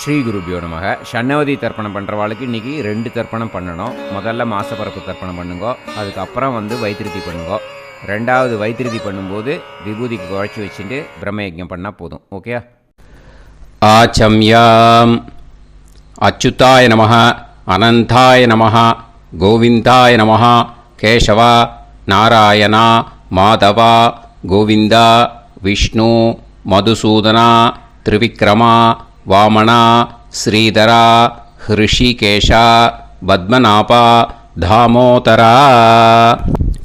ஸ்ரீ குருபியோ நமக. ஷண்ணவதி தர்ப்பணம் பண்ணுறவாளுக்கு இன்றைக்கி 2 தர்ப்பணம் பண்ணணும். முதல்ல மாசப்பரப்பு தர்ப்பணம் பண்ணுங்கோ, அதுக்கப்புறம் வைத்திருதி பண்ணுங்கோ. 2வது வைத்திருதி பண்ணும்போது விபூதிக்கு குழைச்சி வச்சுட்டு பிரம்மயஜம் பண்ணால் போதும். ஓகே. ஆச்சம்யாம். அச்சுதாய நமஹ, அனந்தாய நமஹ, கோவிந்தாய நமஹ, கேசவா, நாராயணா, மாதவா, கோவிந்தா, விஷ்ணு, மதுசூதனா, திரிவிக்ரமா, வாமனா, ஸ்ரீதரா, ஹிருஷிகேஷா, பத்மநாபா, தாமோதரா.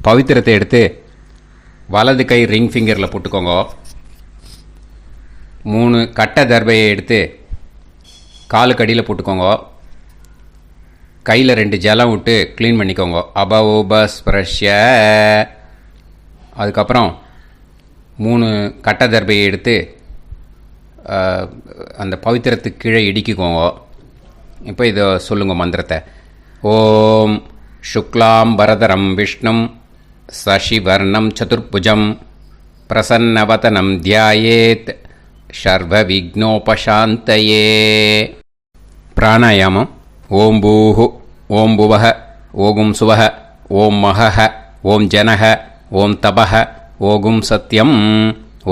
பவித்திரத்தை எடுத்து வலது கை ரிங் ஃபிங்கரில் போட்டுக்கோங்க. 3 கட்டை தர்பையை எடுத்து காலுக்கடியில் போட்டுக்கோங்க. கையில் 2 ஜலம் விட்டு க்ளீன் பண்ணிக்கோங்க. அபவோபஸ்பிரஷ்ய. அதுக்கப்புறம் 3 கட்டை தர்பையை எடுத்து அந்த பவித்திரத்துக்கு கீழே இடிக்கிக்கோங்க. இப்போ இதை சொல்லுங்க மந்திரத்தை. ஓம் சுக்லாம் வரதரம் விஷ்ணும் சசிவர்ணம் சதுர்புஜம் பிரசன்னவதனம் தியாயேத் சர்வ விக்னோபசாந்தயே. பிராணாயாமம். ஓம் பூஹு, ஓம் புவஹ, ஓகும் சுவஹ, ஓம் மஹஹ, ஓம் ஜனஹ, ஓம் தபஹ, ஓகும் சத்யம்.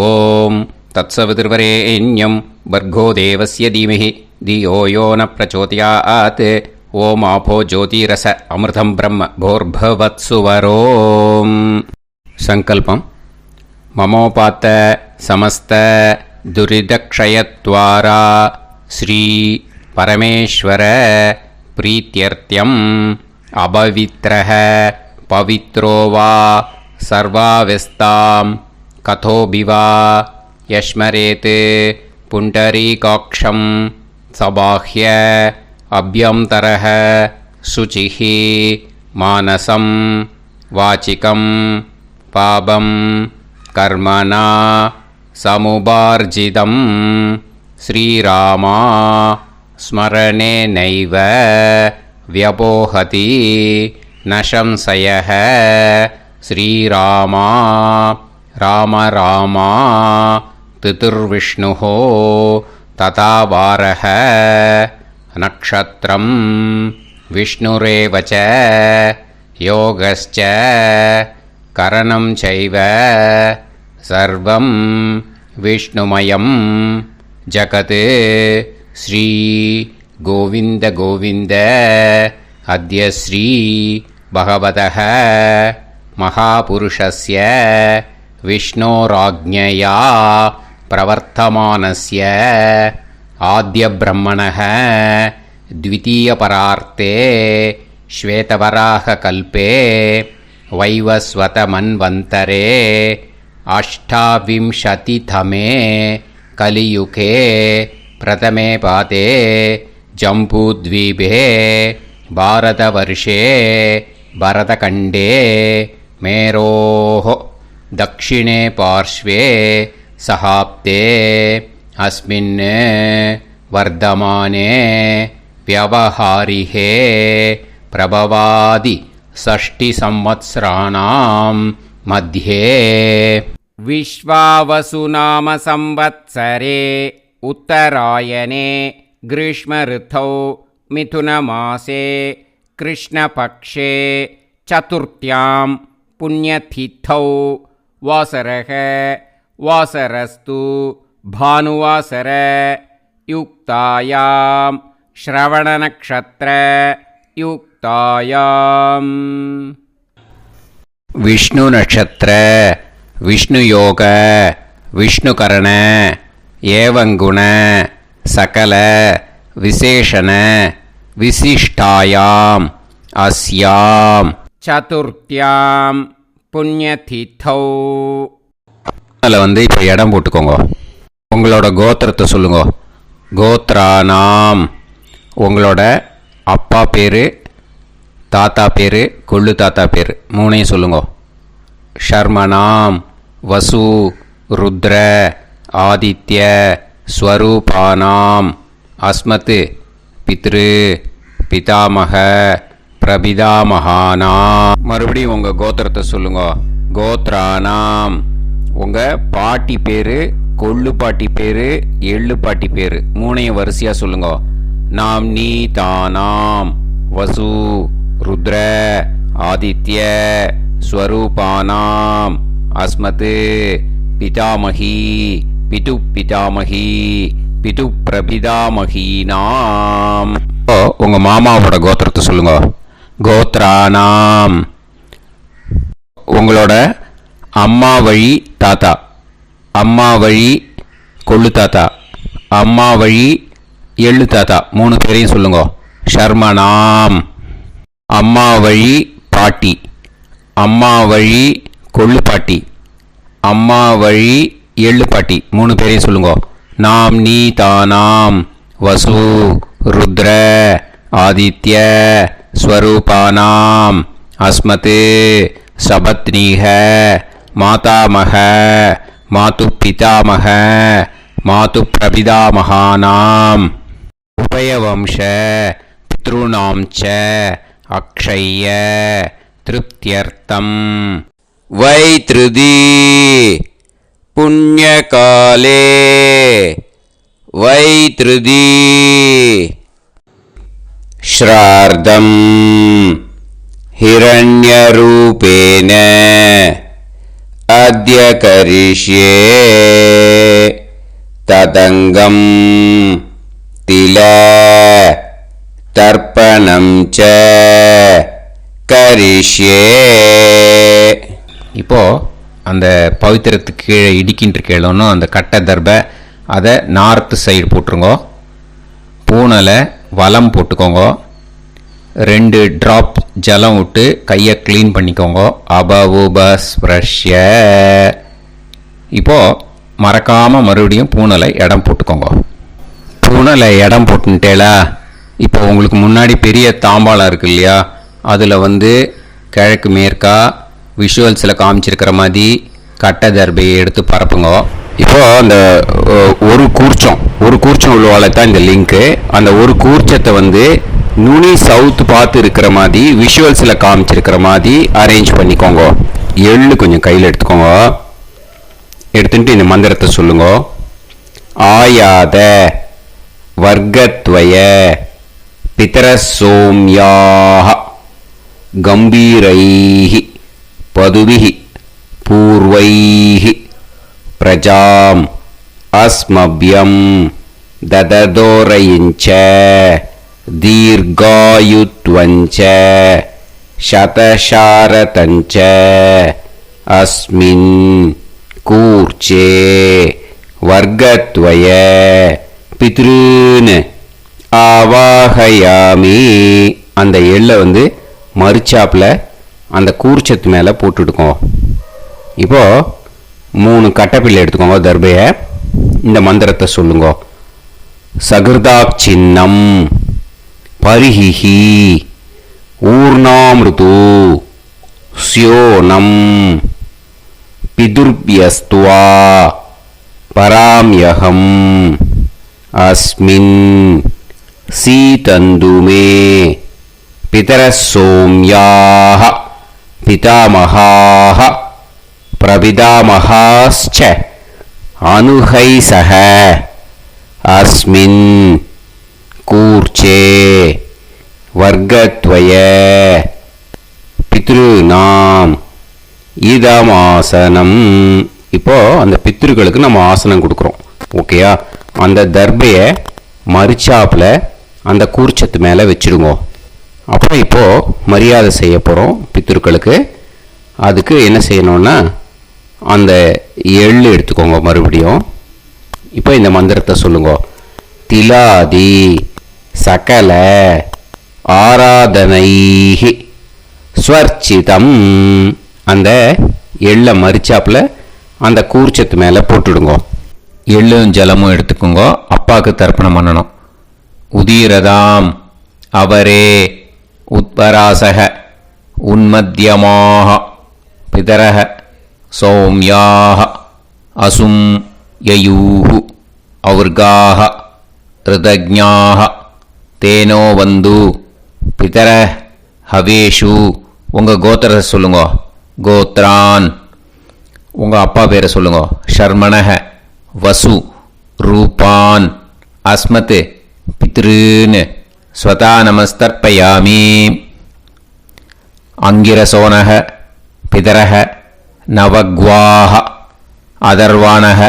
ஓம் தத்சவிதுர்வரேண்யம் வர்கோ தேவஸ்ய தீமஹி தியோ யோ ந பிரச்சோதயாத். ஓம் ஆபோ ஜோதிரச அமிர்தம் பிரம்ம போர்பவத்சுவரோம். சங்கல்பம். மமோபாத்த சமஸ்த துரிதக்ஷயத்வாரா ஸ்ரீ பரமேஸ்வர பிரீத்யர்த்தியம் அபவித்ரஹ பவித்ரோ வா சர்வாவஸ்தாம் கதோபிவா யஸ்மரேத் புண்டரீகாக்ஷம் சபாஹ்ய அப்யந்தரஹ சுசிஹ மானசம் வாசிகம் பாபம் கர்மணா சமுபார்ஜிதம் ஸ்ரீராமா ஸ்மரணேனைவ வ்யபோஹதி நசம்சயஹ. ஸ்ரீராமா ராம ராமா திதிர்விஷ்ணுः ததா வாரஹ. நக்ஷத்ரம் விஷ்ணுரேவ ச யோகஸ்ச கரணம் சைவ சர்வம் விஷ்ணுமயம் ஜகத். ஸ்ரீ கோவிந்த கோவிந்த. அத்ய ஸ்ரீ பகவதः மகாபுருஷஸ்ய விஷ்ணோராஜ்ஞயா பிரவர்த்தமானஸ்ய ஆத்ய பிரம்மணः த்விதீயபரார்த்தே ஸ்வேதவராக கல்பே வைவஸ்வத மன்வந்தரே அஷ்டாவிம்சதிதமே கலியுகே பிரதமே பாதே ஜம்பூத்வீபே பாரதவர்ஷே பரதகண்டே மேரோः தக்ஷிணே பார்ஷ்வே சஹாப்தே அஸ்மின் வர்தமானே வியவஹாரிஹே பிரபவாதி ஷஷ்டி சம்வத்சராணாம் மத்யே. விஸ்வாவசு நாம சம்வத்சரே உத்தராயணே கிரீஷ்ம ரித்தௌ மிதுன மாசே கிருஷ்ணபக்ஷே சதுர்த்யாம் புண்ணியதித்தௌ வாசரக வாசரஸ்து பானுவாசர யுக்தாயாம் ஸ்ரவண நக்ஷத்ர யுக்தாயாம். விஷ்ணு நட்சத்திர விஷ்ணு யோக விஷ்ணுகரண ஏவங்குண சகல விசேஷண விசிஷ்டாயாம் அஸ்யாம் சதுர்த்யாம் புண்ணியதித்தௌ. அதில் இப்போ இடம் போட்டுக்கோங்க. உங்களோட கோத்திரத்தை சொல்லுங்க. கோத்ரானாம். உங்களோட அப்பா பேர், தாத்தா பேர், கொள்ளு தாத்தா பேர் 3ஐயும் சொல்லுங்க. ஷர்மனாம் வசு ருத்ர ஆதித்ய ஸ்வரூபானாம் அஸ்மத் பித்ரு பிதாமக பிரபிதாமகானா. மறுபடியும் உங்கள் கோத்திரத்தை சொல்லுங்க. கோத்ரானாம். உங்கள் பாட்டி பேர் கொள்ளு பாட்டி பேரு, எள்ளு பாட்டி பேரு மூணையும் வரிசையா சொல்லுங்க. நாம் நீ தானாம் வசு ருத்ர ஆதித்ய ஸ்வரூபானாம் அஸ்மத் பிதாமகி பிது பிதாமகி பிது பிரபிதாமகீனாம். உங்க மாமாவோட கோத்திரத்தை சொல்லுங்க. கோத்ரானாம். உங்களோட அம்மா வழி தாத்தா, அம்மா வழி கொள்ளு தாத்தா, அம்மா வழி எள்ளு தாத்தா 3 பேரையும் சொல்லுங்க. ஷர்மனாம். அம்மா வழி பாட்டி, அம்மா வழி கொள்ளு பாட்டி, அம்மா வழி எள்ளு பாட்டி 3 பேரையும் சொல்லுங்க. நாம் நீ தானாம் வசு ருத்ர ஆதித்ய ஸ்வரூபானாம் அஸ்மத் சபத்னீஹ மாதாமக மாது பிதாமக மாது பிரபிதாமகானாம் உபயவம்ச பித்ருணாம் ச அக்ஷய திருப்தியர்த்தம் வைத்ருதி புண்ணியகாலே வைத்ருதி ஸ்ரார்த்தம் हिरण्यरूपेण अद्य करिष्ये तदङ्गं तिल तर्पणं च करिष्ये. இப்போ அந்த பவித்திரத்துக்கு கீழே இடிக்கின்ற கேளோன்னு அந்த கட்டை தர்பை அதை நார்த்து சைடு போட்டுருங்க. பூனலை வலம் போட்டுக்கோங்க. 2 ட்ராப் ஜலம் விட்டு கையை க்ளீன் பண்ணிக்கோங்க. அபவுபஸ்ப்ரஷ்ய. இப்போது மறக்காமல் மறுபடியும் பூனலை இடம் போட்டுக்கோங்க. பூனலை இடம் போட்டுட்டேலா. இப்போ உங்களுக்கு முன்னாடி பெரிய தாம்பாளம் இருக்கு இல்லையா, அதில் கிழக்கு மேற்கா விஷுவல்ஸில் காமிச்சிருக்கிற மாதிரி கட்டை தர்பையை எடுத்து பரப்புங்க. இப்போது அந்த ஒரு கூர்ச்சம் உள்ளவால தான் இந்த லிங்க்கு. அந்த ஒரு கூர்ச்சத்தை நுனி சவுத் பார்த்து இருக்கிற மாதிரி விஷுவல்ஸில் காமிச்சிருக்கிற மாதிரி அரேஞ்ச் பண்ணிக்கோங்க. எள்ளு கொஞ்சம் கையில் எடுத்துக்கோங்க. எடுத்துட்டு இந்த மந்திரத்தை சொல்லுங்க. ஆயாத வர்க்கத்வய பிதரசோம்யாக கம்பீரைஹி பதுவிஹி பூர்வைஹி பிரஜாம் அஸ்மப்யம் தததோரயிஞ்ச दीर्घायुत्वञ्च शतशारतञ्च अस्मिन् कूर्चे वर्गत्वय पितॄन् ஆவாஹயாமி. அந்த எள்ளை மறுச்சாப்பில் அந்த கூர்ச்சத்து மேலே போட்டுடுக்கோம். இப்போது 3 கட்டைப்பிள்ளை எடுத்துக்கோங்க. தர்பையை இந்த மந்திரத்தை சொல்லுங்க. சகிருதாப் சின்னம் பரிஹிஹி ஊர்ணாமிருது ஸ்யோனம் பிதுர்பியஸ்துவா பராம்யகம் அஸ்மின் சீதந்துமே பிதரசோம்யாக பிதாமகாः பிரபிதாமகாश्च அனுஹைசஹ அஸ்மின் கூர்ச்சே வர்க்கத்வய பித்ருநாம் இதமாசனம். இப்போ அந்த பித்ருக்களுக்கு நம்ம ஆசனம் கொடுக்குறோம். ஓகேயா? அந்த தர்பையை மறுச்சாப்பில் அந்த கூர்ச்சத்து மேலே வச்சுடுங்க. அப்புறம் இப்போது மரியாதை செய்ய போகிறோம் பித்ருக்களுக்கு. அதுக்கு என்ன செய்யணும்னா அந்த எள்ளு எடுத்துக்கோங்க. மறுபடியும் இப்போ இந்த மந்திரத்தை சொல்லுங்க. திலாதி சகல ஆராதனைஹி ஸ்வர்ச்சிதம். அந்த எள்ளை மரிச்சாப்பில் அந்த கூர்ச்சத்து மேலே போட்டுடுங்க. எள்ளும் ஜலமும் எடுத்துக்கோங்க. அப்பாவுக்கு தர்ப்பணம் பண்ணணும். உதீரதாம் அவரே உத்பராசக உன்மத்தியமாக பிதரக சௌமியாக அசும் யயூஹு அவர்காக ரிதஜ்ஞாக தேனோ வந்து பிதர ஹவேஷு. உங்கள் கோத்திரத்தை சொல்லுங்க. கோத்ரான். உங்கள் அப்பா பேரை சொல்லுங்க. ஷர்மணக வசு ரூபான் அஸ்மத் பித்ருன் ஸ்வதா நமஸ்தர்ப்பயாமி. அங்கிரசோனக பிதரக நவக்வாஹ அதர்வாணக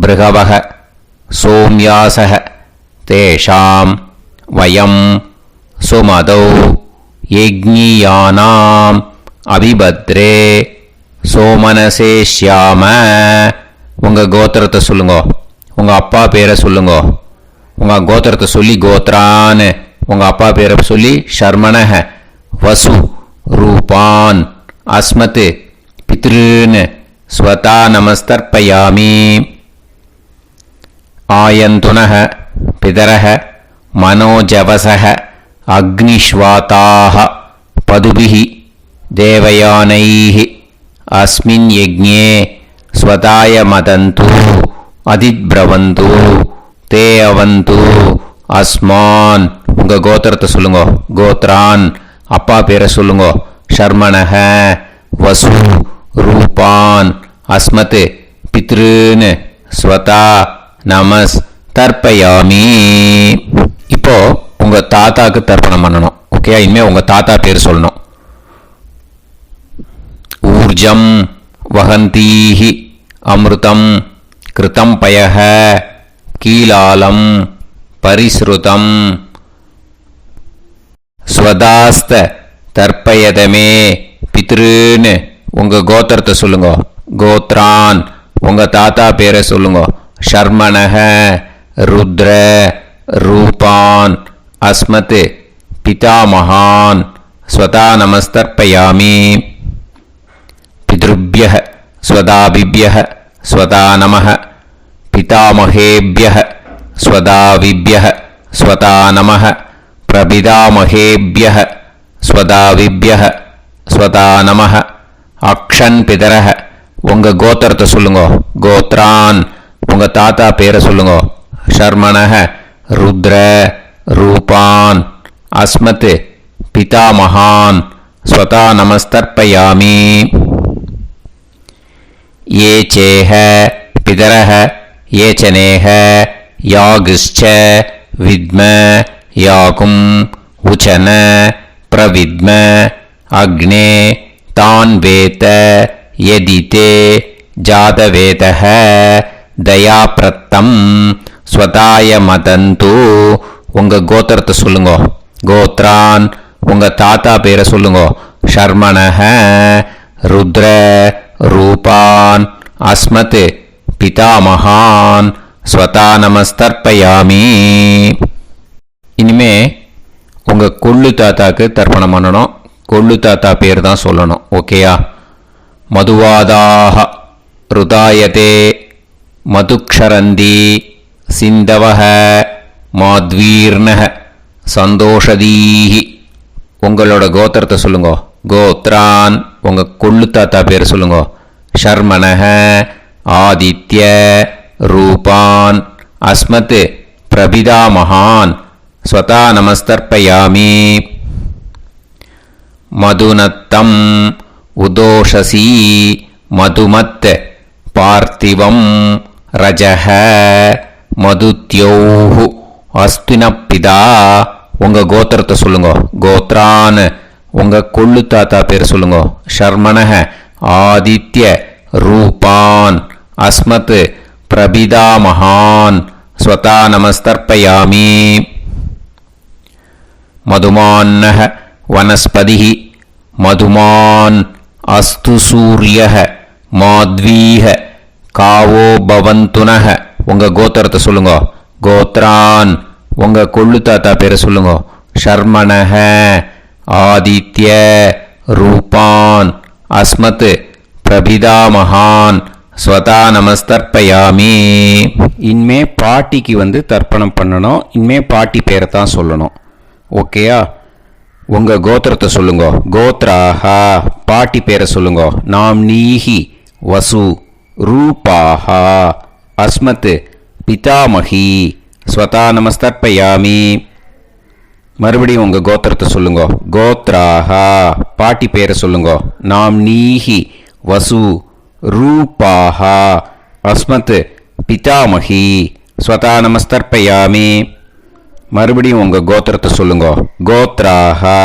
பிருகவக சோம்யாசக தேஷாம் வயம் சுமதௌ யஜ்ஞியானாம் அபிபத்ரே சோமனசேஷ்யாம. உங்கள் கோத்திரத்தை சொல்லுங்க, உங்கள் அப்பா பேரை சொல்லுங்க. உங்கள் கோத்திரத்தை சொல்லி கோத்ரான்னு உங்கள் அப்பா பேரை சொல்லி ஷர்மணஹ வசு ரூபான் அஸ்மத் பித்ருன் ஸ்வதா நமஸ்தர்ப்பயாமி. ஆயந்துனஹ பிதரஹ மனோஜவசஹ அக்னிஷ்வாதாஹ பதுபிஹி தேவயானைஹ அஸ்மின் யஜ்ஞே ஸ்வதாய மதந்து அதித்ப்ரவந்து தே அவந்து அஸ்மான். உங்கள் கோத்திரத்தை சொல்லுங்க, கோத்ரான் அப்பா பேரை சொல்லுங்க. ஷர்மணஹ வசு ரூபான் அஸ்மத் பித்ருன் ஸ்வதா நமஸ் தர்ப்பயாமி. இப்போ உங்கள் தாத்தாக்கு தர்ப்பணம் பண்ணணும். ஓகே, இனிமேல் உங்கள் தாத்தா பேர் சொல்லணும். ஊர்ஜம் வஹந்தீஹி அமிர்தம் கிருதம் பயஹ கீலாலம் பரிஸ்ருதம் ஸ்வதாஸ்த தர்ப்பயதமே பித்ருன்னு உங்கள் கோத்திரத்தை சொல்லுங்க. கோத்ரான் உங்கள் தாத்தா பேரை சொல்லுங்க. ஷர்மணஹ ருத்ர ரூபான் அஸ்மத் பிதாமகான் ஸ்வதா நமஸ்தர்ப்பயாமி. பித்ருப்யஹ ஸ்வதாபிப்யஹ ஸ்வதா நமஹ பிதாமகேப்யஹ ஸ்வதாவிப்யஹ ஸ்வதா நமஹ பிரபிதாமகேப்யஹ ஸ்வதாவிப்யஹ ஸ்வதா நமஹ. அக்ஷன் பிதரஹ உங்கள் கோத்திரத்தை சொல்லுங்க. கோத்ரான் உங்கள் தாத்தா பேரை சொல்லுங்க. ஷர்மணஹ ருத்ர ரூபான் அஸ்மத் பிதாமகான் ஸ்வதா நமஸ்தர்ப்பயாமி. ये चेह पितरः ये च नेह यागश्च विद्म याकुं उचन प्रविद्म अग्ने तान् वेत यदिते जातवेतः दयाप्रत्तं स्वताय मदन्तु. உங்கள் கோத்திரத்தை சொல்லுங்க. கோத்ரான் உங்கள் தாத்தா பேரை சொல்லுங்க. ஷர்மணஹ ருத்ர ரூபான் அஸ்மத் பிதாமகான் ஸ்வதா நமஸ்தர்ப்பயாமி. இனிமே உங்கள் கொள்ளு தாத்தாக்கு தர்ப்பணம் பண்ணணும். கொள்ளு தாத்தா பேர் தான் சொல்லணும். ஓகேயா? மதுவாதாக ருதாயதே மதுக்ஷரந்தி சிந்தவஹ மாத்வீர்ணஹ சந்தோஷதீஹி. உங்களோட கோத்திரத்தை சொல்லுங்க. கோத்ரான் உங்கள் கொள்ளு தாத்தா பேர் சொல்லுங்க. ஷர்மணஹ ஆதித்ய ரூபான் அஸ்மத் பிரபிதாமகான் ஸ்வதா நமஸ்தர்ப்பயாமி. மதுநத்தம் உதோஷசி மதுமத் பார்த்திவம் ரஜஹ மதுத்யோஹு அஸ்தினப்பிதா. உங்கள் கோத்திரத்தை சொல்லுங்க. கோத்ரான் உங்கள் கொள்ளு தாத்தா பேர் சொல்லுங்க. ஷர்மணஹ ஆதித்ய ரூபான் அஸ்மத் பிரபிதாமகான் ஸ்வதா நமஸ்தர்ப்பயாமி. மதுமான்னஹ வனஸ்பதிஹ மதுமான் அஸ்து சூரியஹ மாத்வீஹ காவோ பவந்துனஹ. உங்கள் கோத்திரத்தை சொல்லுங்க. கோத்ரான் உங்கள் கொள்ளு தாத்தா பேரை சொல்லுங்க. ஷர்மணஹ ஆதித்ய ரூபான் அஸ்மத் பிரபிதாமகான் ஸ்வதா நமஸ்தர்ப்பயாமி. இனிமே பாட்டிக்கு தர்ப்பணம் பண்ணணும். இனிமே பாட்டி பேரை தான் சொல்லணும். ஓகேயா? உங்கள் கோத்திரத்தை சொல்லுங்க. கோத்ராஹா பாட்டி பேரை சொல்லுங்க. நாம் நீஹி வசு ரூபாஹா அஸ்மத் பிதாமகி ஸ்வதா நமஸ்தர்ப்பயாமி. மறுபடியும் உங்கள் கோத்திரத்தை சொல்லுங்க. கோத்ராஹா பாட்டி பேரை சொல்லுங்க. நாம் நீஹி வசு ரூபாஹா அஸ்மத் பிதாமகி ஸ்வதா நமஸ்தர்ப்பயாமி. மறுபடியும் உங்கள் கோத்திரத்தை சொல்லுங்க. கோத்ராஹா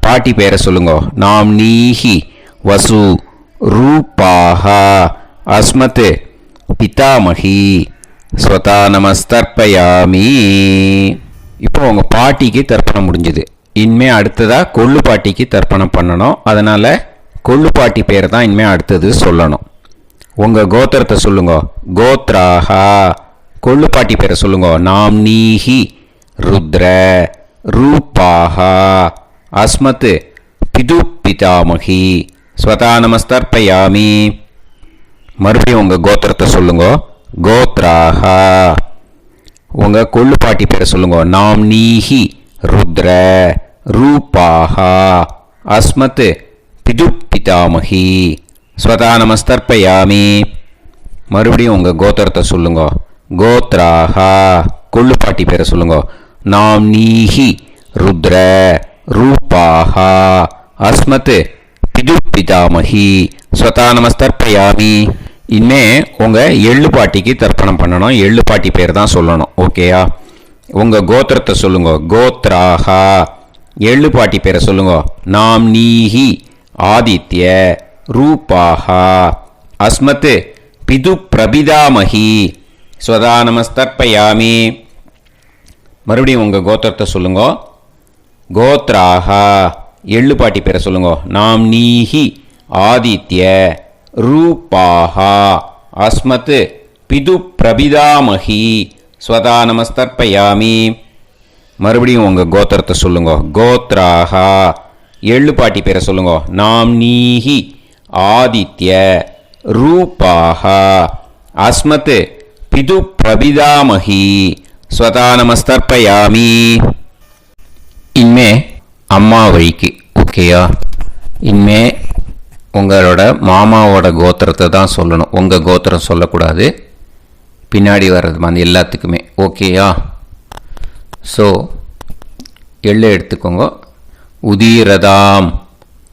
பாட்டி பேரை சொல்லுங்க. நாம்னீஹி வசு ரூபாஹா அஸ்மத் பிதாமகி ஸ்வதா நமஸ்தர்ப்பயாமி. இப்போ உங்கள் பாட்டிக்கு தர்ப்பணம் முடிஞ்சுது. இனிமே அடுத்ததாக கொள்ளு பாட்டிக்கு தர்ப்பணம் பண்ணணும். அதனால் கொள்ளு பாட்டி பேரை தான் இனிமே அடுத்தது சொல்லணும். உங்கள் கோத்திரத்தை சொல்லுங்க. கோத்ராஹா கொள்ளு பாட்டி பேரை சொல்லுங்க. நாம்னீஹி ருத்ர ரூபாஹா அஸ்மத் பிது பிதாமகி ஸ்வதா நமஸ்தர்ப்பயாமி. மறுபடியும் உங்கள் கோத்திரத்தை சொல்லுங்க. கோத்ராஹா உங்கள் கொள்ளு பாட்டி பேரை சொல்லுங்க. நாம்னீஹி ருத்ர ரூபாஹா அஸ்மத் பிது பிதாமகி ஸ்வதா நமஸ்தர்ப்பயாமி. மறுபடியும் உங்கள் கோத்திரத்தை சொல்லுங்க. கோத்ராஹா கொள்ளு பாட்டி பேரை சொல்லுங்க. நாம்னீஹி ருத்ர ரூபாஹா அஸ்மத் பிது பிதாமகி ஸ்வதா நமஸ்தர்ப்பயாமி. இனிமே உங்கள் எள்ளு பாட்டிக்கு தர்ப்பணம் பண்ணணும். எள்ளு பாட்டி பேர் தான் சொல்லணும். ஓகேயா? உங்கள் கோத்திரத்தை சொல்லுங்க. கோத்ராஹா எள்ளு பாட்டி பேரை சொல்லுங்க. நாம்னீஹி ஆதித்ய ரூபாஹா அஸ்மத் பிது பிரபிதாமகி ஸ்வதா நமஸ்தர்ப்பயாமி. மறுபடியும் உங்கள் கோத்திரத்தை சொல்லுங்க. கோத்ராஹா எள்ளு பாட்டி பேரை சொல்லுங்க. நாம்னீஹி ஆதித்ய ரூபாஹா அஸ்மத் பிது பிரபிதாமகி ஸ்வதா நமஸ்தர்ப்பயாமி. மறுபடியும் உங்கள் கோத்திரத்தை சொல்லுங்க. கோத்ராஹா எள்ளு பாட்டி பேரை சொல்லுங்க. நாம்னீஹி ஆதித்ய ரூபாஹா அஸ்மத் பிது பிரபிதாமகி ஸ்வதா நமஸ்தர்ப்பயாமி. இனிமே அம்மா வழிக்கு. ஓகேயா? இனிமே உங்களோட மாமாவோட கோத்திரத்தை தான் சொல்லணும். உங்கள் கோத்திரம் சொல்லக்கூடாது. பின்னாடி வர்றது மாதிரி எல்லாத்துக்குமே. ஓகேயா? ஸோ எள்ளு எடுத்துக்கோங்க. உதீரதாம்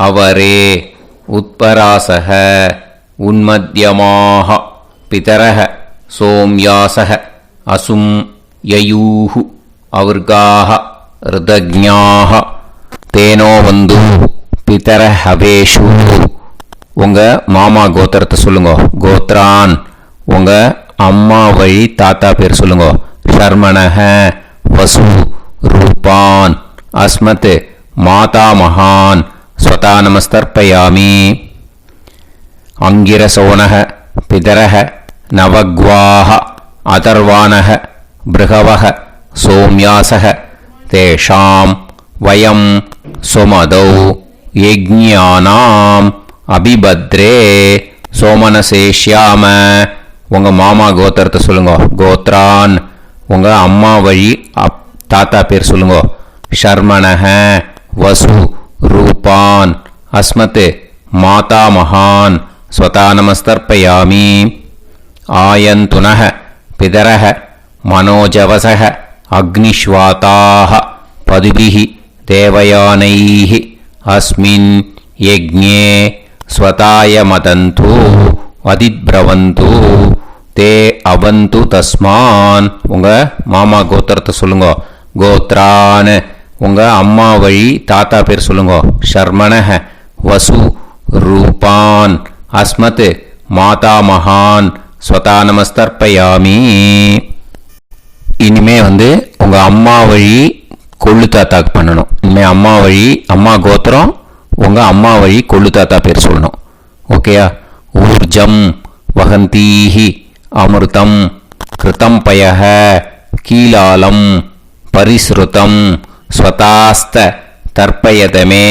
அவரே உத்பராசக உன்மத்யமாக பிதரக சோம்யாசக அசும் யயூஹு அவர்காக ருதஜ்ஞாக தேனோ வந்து பிதர ஹவேஷு. உங்கள் மாமா கோத்திரத்தை சொல்லுங்க. கோத்ரான் உங்கள் அம்மா வழி தாத்தா பேர் சொல்லுங்க. ஷர்மணஹ வசு ரூபான் அஸ்மத் மாதா மகான் ஸ்வதா நமஸ்தர்ப்பயாமி. அங்கிரசோனஹ பிதரஹ நவக்வாஹ அதர்வானஹ பிருகவஹ சோம்யாசஹ தேஷாம் வயம் சுமதௌ யஜ்ஞானாம் அபிபத்ரே சோமனசேஷ்யாம. உங்கள் மாமா கோத்திரத்தை சொல்லுங்க. கோத்ரான் உங்கள் அம்மா வழி தாத்தா பேர் சொல்லுங்க. ஷர்மணஹ வசு ரூபான் அஸ்மத் மாதா மகான் ஸ்வதா நமஸ்தர்ப்பயாமி. ஆயந்துனஹ பிதரஹ மனோஜவசஹ அக்னிஷ்வாதாஹ பதுபிஹி தேவயானைஹி அஸ்மின் யஜ்ஞே ஸ்வதாய மதந்து அதிப்ரவந்து தே அவந்து தஸ்மான். உங்கள் மாமா கோத்திரத்தை சொல்லுங்க. கோத்ரான் உங்கள் அம்மா வழி தாத்தா பேர் சொல்லுங்க. ஷர்மணஹ வசு ரூபான் அஸ்மத் மாதா மகான் ஸ்வதா நமஸ்தர்ப்பயாமி. இனிமே உங்கள் அம்மா வழி கொள்ளு தாத்தாக்கு பண்ணணும். இனிமேல் அம்மா வழி அம்மா கோத்திரம் உங்கள் அம்மா வழி கொள்ளு தாத்தா பேர் சொல்லணும். ஓகேயா? ஊர்ஜம் வகந்தீஹி அமிர்தம் கிருதம் பயஹ கீலாலம் பரிஸ்ருதம் ஸ்வதாஸ்த தர்ப்பயதமே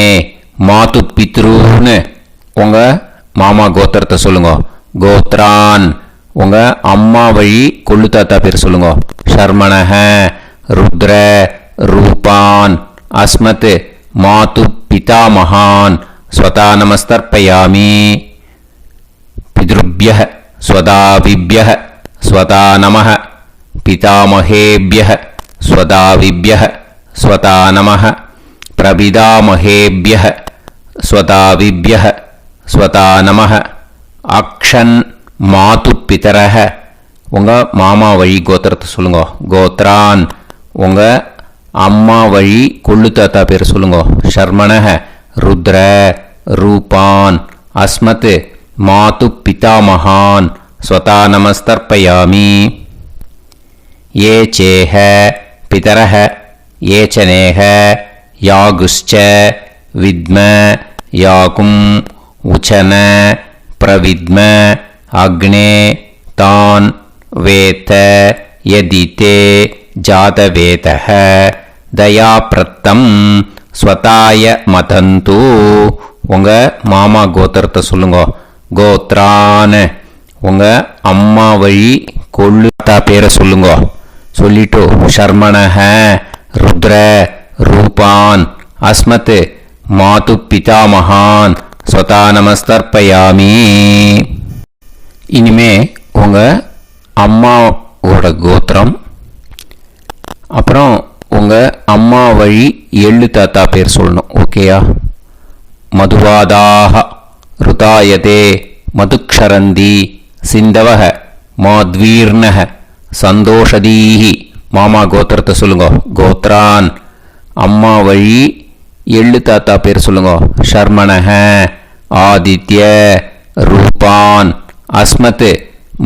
மாது பித்ருன்னு. உங்கள் மாமா கோத்திரத்தை சொல்லுங்க. கோத்ரான் உங்கள் அம்மா வழி கொள்ளு தாத்தா பேர் சொல்லுங்க. ஷர்மணஹ ருத்ர ரூபான் அஸ்மத் மாது பிதாமகான் ஸ்வதா நமஸ்தர்ப்பயாமி. பித்ருப்யஹ ஸ்வதாவிப்யஹ ஸ்வதா நமஹ பிதாமகேப்யஹ ஸ்வதாவிப்யஹ ஸ்வதா நமஹ பிரபிதாமகேப்யஹ ஸ்வதாவிப்யஹ ஸ்வதா நமஹ அக்ஷன் மாது பிதரஹ உங்கள் மாமா வழி கோத்திரத்தை சொல்லுங்க. கோத்ரான். உங்கள் அம்மா வழி கொள்ளு தாத்தா பேர் சொல்லுங்க. ஷர்மணஹ ருத்ர ரூபான் அஸ்மத் மாது பிதாமகான் ஸ்வதா நமஸ்தர்ப்பயாமி. ये चेह पितरः ये च नेह यागुश्च विद्म याकुम् उचन प्रविद्म अग्ने तान् वेत यदिते जातवेतः दयाप्रत्तं स्वताय मदन्तु. உங்கள் மாமா கோத்திரத்தை சொல்லுங்க. கோத்ரான். உங்கள் அம்மா வழி கொள்ளு தாத்தா பேரை சொல்லுங்க. சொல்லிட்டு ஷர்மணஹ ருத்ர ரூபான் அஸ்மத் மாது பிதாமகான் ஸ்வதா நமஸ்தர்ப்பயாமி. இனிமே உங்கள் அம்மாவோட கோத்திரம், அப்புறம் உங்கள் அம்மா வழி எள்ளு தாத்தா பேர் சொல்லணும். ஓகேயா? மதுவாதாக ருதாயதே மதுக்ஷரந்தி சிந்தவக மாத்வீர்ணஹ சந்தோஷதீஹி. மாமா கோத்திரத்தை சொல்லுங்க. கோத்ரான். அம்மா வழி எள்ளு தாத்தா பேர் சொல்லுங்க. ஷர்மணஹ ஆதித்ய ரூபான் அஸ்மத்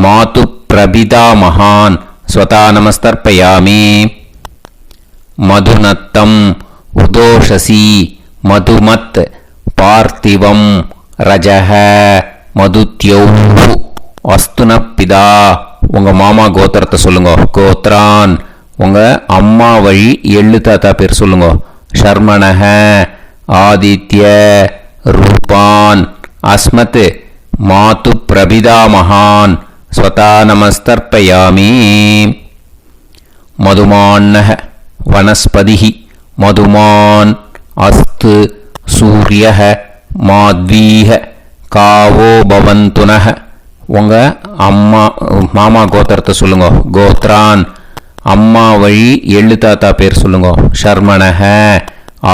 மாது பிரபிதா மகான் ஸ்வதா நமஸ்தர்ப்பயாமி. மதுநத்தம் உதோஷசி மதுமத் பார்த்திவம் ரஜஹ மதுத்யௌ அஸ்துனப்பிதா. உங்கள் மாமா கோத்திரத்தை சொல்லுங்க. கோத்ரான். உங்கள் அம்மா வழி எள்ளு தாத்தா பேர் சொல்லுங்க. ஷர்மணஹ ஆதித்ய ரூபான் அஸ்மத் மாது பிரபிதா மகான் ஸ்வதா நமஸ்தர்ப்பயாமி. மதுமான்னஹ வனஸ்பதிஹி மதுமான் அஸ்து சூரியஹ மாத்வீஹ காவோ பவந்துனஹ. உங்கள் மாமா கோத்திரத்தை சொல்லுங்க. கோத்ரான். அம்மா வழி எள்ளு தாத்தா பேர் சொல்லுங்க. ஷர்மணஹ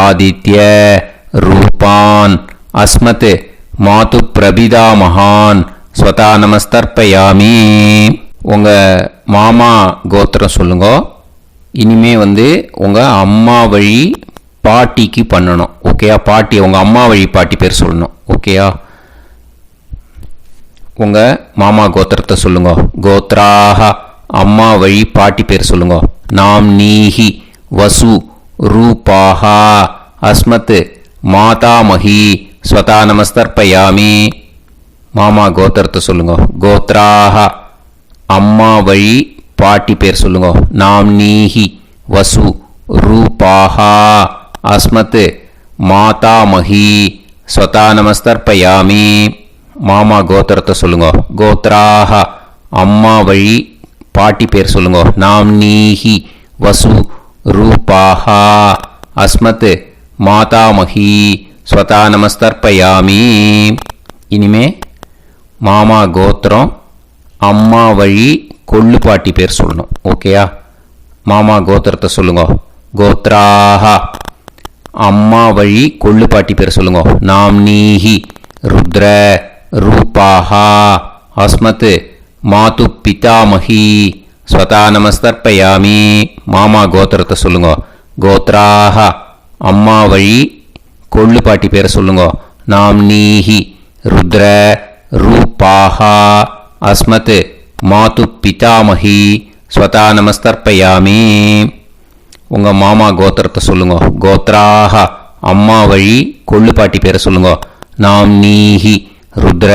ஆதித்ய ரூபான் அஸ்மத் மாது பிரபிதா மகான் ஸ்வதா நமஸ்தர்ப்பயாமி. உங்கள் மாமா கோத்திரம் சொல்லுங்க. இனிமே உங்கள் அம்மா வழி பாட்டிக்கு பண்ணணும். ஓகேயா? பாட்டி, உங்கள் அம்மா வழி பாட்டி பேர் சொல்லணும். ஓகேயா? உங்கள் மாமா கோத்திரத்தை சொல்லுங்க. கோத்ராஹ. அம்மா வழி பாட்டி பேர் சொல்லுங்க. நாம் நீஹி வசு ரூபாஹா அஸ்மத் மாதாமஹி ஸ்வதா நமஸ்தர்ப்பயாமி. மாமா கோத்திரத்தை சொல்லுங்க. கோத்ராஹ. அம்மா வழி பாட்டி பேர் சொல்லுங்க. நாம் நீஹி வசு ரூபாஹா அஸ்மத் மாதாமஹி ஸ்வதா நமஸ்தர்ப்பயாமி. மாமா கோத்திரத்தை சொல்லுங்க. கோத்ராஹ. அம்மா வழி பாட்டி பேர் சொல்லுங்க. நாம் நீஹி வசு ரூபாஹா அஸ்மத் மாதாமஹி ஸ்வதா நமஸ்தர்ப்பயாமி. இனிமே மாமா கோத்திரம் அம்மா வழி கொள்ளு பாட்டி பேர் சொல்லணும். ஓகேயா? மாமா கோத்திரத்தை சொல்லுங்க. கோத்ராஹ. அம்மா வழி கொள்ளு பாட்டி பேர் சொல்லுங்க. நாம் நீஹி ருத்ர ரூபாஹா அஸ்மத் மாது பிதாமஹி ஸ்வதா நமஸ்தர்ப்பயாமி. மாமா கோத்திரத்தை சொல்லுங்க. கோத்ராஹ. அம்மா வழி கொள்ளு பாட்டி பேரை சொல்லுங்க. நாம் நீஹி ருத்ர ரூபாஹா அஸ்மத் மாது பிதாமஹி ஸ்வதா நமஸ்தர்ப்பயாமி. உங்கள் மாமா கோத்திரத்தை சொல்லுங்க. கோத்ராஹ. அம்மா வழி கொள்ளு பாட்டி பேரை சொல்லுங்க. நாம் நீஹி ருத்ர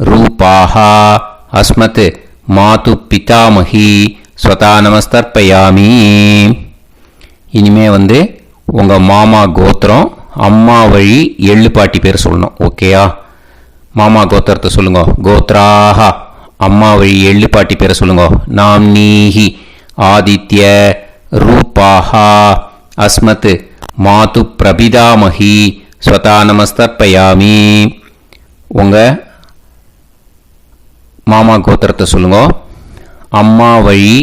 ரூபாஹா அஸ்மத் மாது பிதாமஹி ஸ்வதா நமஸ்தர்ப்பயாமி. இனிமே உங்கள் மாமா கோத்திரம் அம்மா வழி எள்ளு பாட்டி பேர் சொல்லணும். ஓகேயா? மாமா கோத்திரத்தை சொல்லுங்க. கோத்ராஹ. அம்மா வழி எள்ளு பாட்டி பேரை சொல்லுங்க. நாம் நீஹி ஆதித்ய ரூபாஹா அஸ்மத் மாது பிரபிதாமஹி ஸ்வதா நமஸ்தர்ப்பயாமி. உங்கள் மாமா கோத்திரத்தை சொல்லுங்க. அம்மா வழி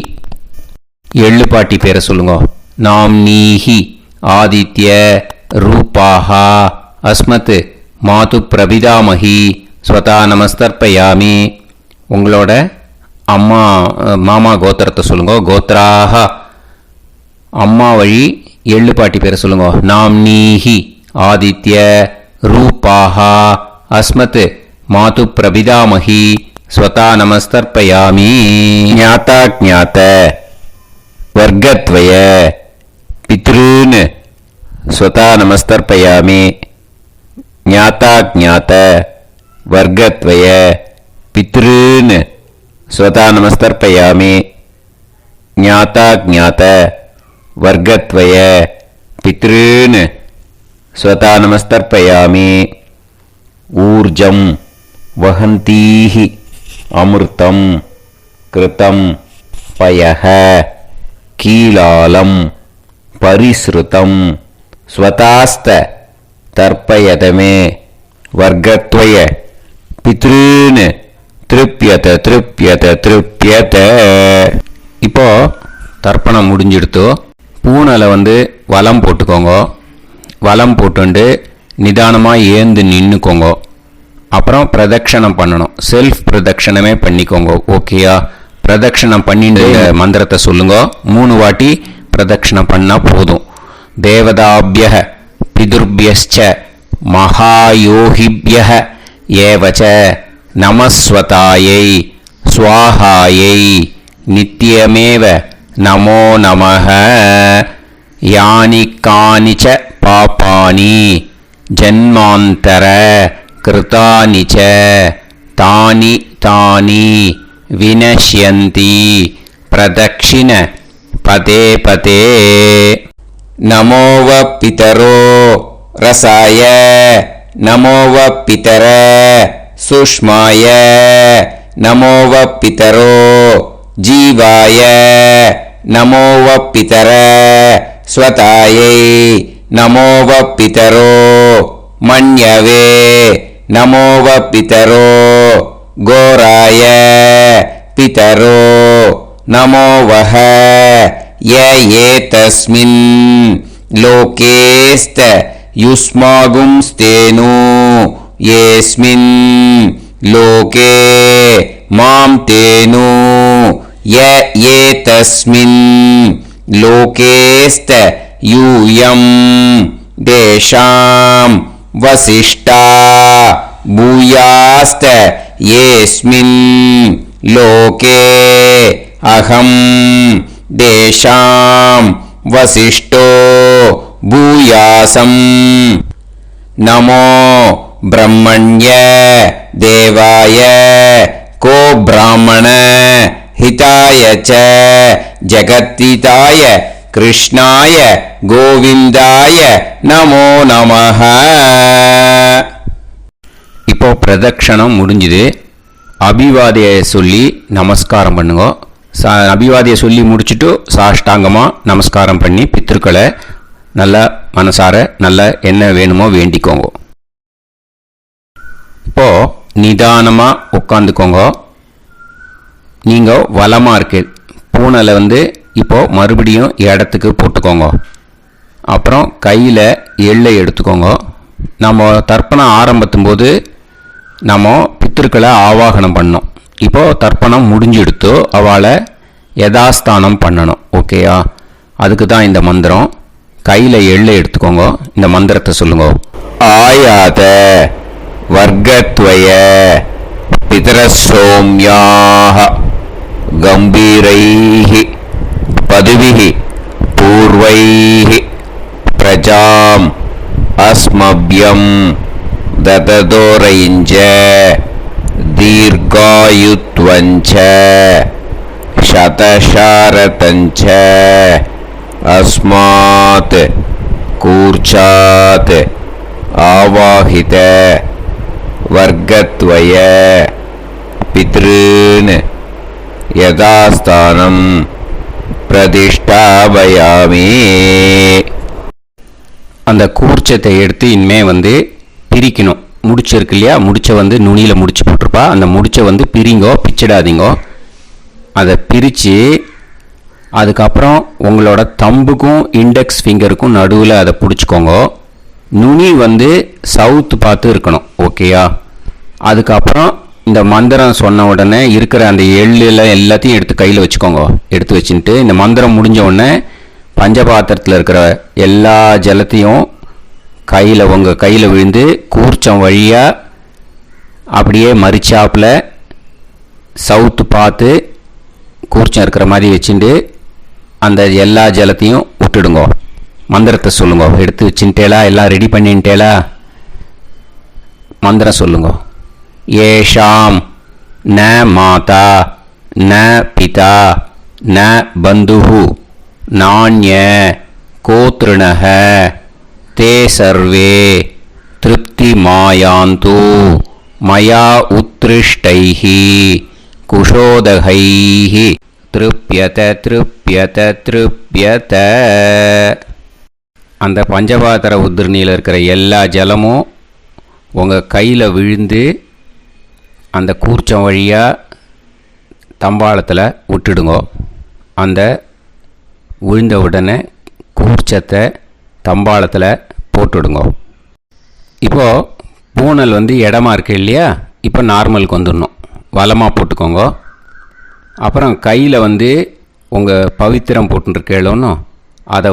எள்ளு பாட்டி பேரை சொல்லுங்க. நாம் நீஹி ஆதித்ய ரூபாஹா அஸ்மத் மாது பிரபிதாமஹி ஸ்வதா நமஸ்தர்ப்பயாமி. உங்களோட அம்மா மாமா கோத்திரத்தை சொல்லுங்க. கோத்ராக அம்மா வழி எள்ளு பாட்டி பேரை சொல்லுங்க. நாம்னீஹி ஆதித்ய ரூபாஹா அஸ்மத் மாது பிரபிதாமஹி ஸ்வதா நமஸ்தர்ப்பயாமி. ஞாதா ஞாத வர்க்கத்வய பித்ருன் ஸ்வதா நமஸ்தர்ப்பயாமி. ஞாதா ஞாத வர்க்கத்வய பித்ருன் ஸ்வதா நமஸ்தர்ப்பயாமி. ஞாதா ஞாத வர்க்கத்வய பித்ருன் ஸ்வதா நமஸ்தர்ப்பயாமி. ஊர்ஜம் வஹந்தீஹி அமிர்தம் கிருதம் பயஹ கீலாலம் பரிஸ்ருதம் ஸ்வதாஸ்த தர்ப்பயதமே. வர்க்கத்வய பித்ருன் திருப்யத திருப்யத திருப்யத. இப்போ தர்ப்பணம் முடிஞ்சிடுத்தோ. பூனலை வலம் போட்டுக்கோங்க. வலம் போட்டுண்டு நிதானமாக ஏந்து நின்றுக்கோங்க. அப்புறம் பிரதட்சணம் பண்ணணும். செல்ஃப் பிரதட்சணமே பண்ணிக்கோங்க. ஓகேயா? பிரதட்சணம் பண்ணிட்டு மந்திரத்தை சொல்லுங்க. 3 வாட்டி பிரதட்சணம் பண்ணால் போதும். தேவதாபிய பிதுர்பியஸ்ச மகாயோகிபிய ஏவச்ச நமஸ்வதாயை ஸ்வாஹாயை நித்யமேவ நமோ நமஹ. யானி கானிச்ச பாபானி ஜன்மாந்தர கிருதானி ச தானி தானி வினஷ்யந்தி பிரதக்ஷிண பதே பதே. நமோவ பிதரோ ரசாய நமோவ பிதர சுஷ்மாய நமோவ பிதரோ ஜீவாய நமோவ பிதர ஸ்வதாயை நமோவ பிதரோ மன்யவே நமோவ பிதரோ கோராய பிதரோ நமோவஹ. ய ஏதஸ்மின் லோகேஸ்த யுஸ்மாகும்ஸ்தேனு ஏஸ்மின் லோகே மாம் தேனு. ய ஏதஸ்மின் லோகேஸ்த யூயம் தேஷாம் வசிஷ்டா பூயாஸ்த ஏஸ்மின் லோகே அகம் தேஷாம் வசிஷ்டோ பூயாசம். நமோ பிரம்மண்ய தேவாய கோ பிராமண ஹிதாய ச ஜகத்ஹிதாய கிருஷ்ணாய கோவிந்தாய நமோ நமஹ. இப்போ பிரதட்சணம் முடிஞ்சுது. அபிவாதியை சொல்லி நமஸ்காரம் பண்ணுங்க. அபிவாதியை சொல்லி முடிச்சுட்டு சாஷ்டாங்கமாக நமஸ்காரம் பண்ணி பித்ருக்களை நல்லா மனசார நல்லா என்ன வேணுமோ வேண்டிக்கோங்க. இப்போ நிதானமாக உட்காந்துக்கோங்க. நீங்கள் வலமாக இருக்கு பூனலை இப்போ மறுபடியும் இடத்துக்கு போட்டுக்கோங்க. அப்புறம் கையில் எள்ளை எடுத்துக்கோங்க. நம்ம தர்ப்பணம் ஆரம்பித்தும் போது நம்ம பித்திருக்களை ஆவாகனம் பண்ணோம். இப்போது தர்ப்பணம் முடிஞ்செடுத்து அவளை யதாஸ்தானம் பண்ணணும். ஓகேயா? அதுக்கு தான் இந்த மந்திரம். கையில் எள்ளை எடுத்துக்கோங்க. இந்த மந்திரத்தை சொல்லுங்க. ஆயாத வர்க்கத்வய பிதரசோம்யாக கம்பீரைஹி பதுவிஹி பூர்வைஹி பிரஜாம் அஸ்மப்யம் தததோரைஞ்ச தீர்காயுத்வஞ்ச சதசாரதஞ்ச அஸ்மாத் கூர்ச்சாத் ஆவாஹித வர்க்கத்வய பித்ருன் யதாஸ்தானம் பிரதிஷ்டாபயாமி. அந்த கூர்ச்சத்தை எடுத்து இனிமே பிரிக்கணும். முடிச்சு இருக்கு இல்லையா? முடிச்சை நுனியில் முடிச்சு போட்டிருப்பா. அந்த முடிச்சை பிரிங்கோ, பிச்சிடாதீங்கோ. அதை பிரித்து அதுக்கப்புறம் உங்களோட தம்புக்கும் இண்டெக்ஸ் ஃபிங்கருக்கும் நடுவில் அதை பிடிச்சிக்கோங்க. நுனி சவுத்து பார்த்து இருக்கணும். ஓகேயா? அதுக்கப்புறம் இந்த மந்திரம் சொன்ன உடனே இருக்கிற அந்த எள்ளில் எல்லாத்தையும் எடுத்து கையில் வச்சுக்கோங்க. எடுத்து வச்சுட்டு இந்த மந்திரம் முடிஞ்ச உடனே பஞ்சபாத்திரத்தில் இருக்கிற எல்லா ஜலத்தையும் உங்கள் கையில் விழுந்து கூர்ச்சம் வழியாக அப்படியே மறிச்சாப்பில் சவுத்து பார்த்து கூர்ச்சம் இருக்கிற மாதிரி வச்சுட்டு அந்த எல்லா ஜலத்தையும் விட்டுடுங்க. மந்திரத்தை சொல்லுங்க. எடுத்து வச்சுட்டேலா, எல்லாம் ரெடி பண்ணிட்டேலா? மந்திரம் சொல்லுங்க. ஏஷாம் ந மாதா ந பிதா ந பந்துஹு நாண்ய கோத்ருணஹ தே சர்வே திருப்தி மாயாந்து மயா உத்ருஷ்டைஹி குஷோதகைஹி திருப்யத திருப்யத திருப்யத. அந்த பஞ்சபாத்திர உதிரணியில் இருக்கிற எல்லா ஜலமும் உங்கள் கையில் விழுந்து அந்த கூர்ச்சம் வழியாக தம்பாளத்தில் விட்டுடுங்க. அந்த விழுந்த உடனே கூர்ச்சத்தை தம்பாளத்தில் போட்டுடுங்க. இப்போது பூனல் இடமா இருக்கு இல்லையா, இப்போ நார்மலுக்கு வந்துடணும். வலமாக போட்டுக்கோங்க. அப்புறம் கையில் உங்கள் பவித்திரம் போட்டுருக்கேளோன்னு அதை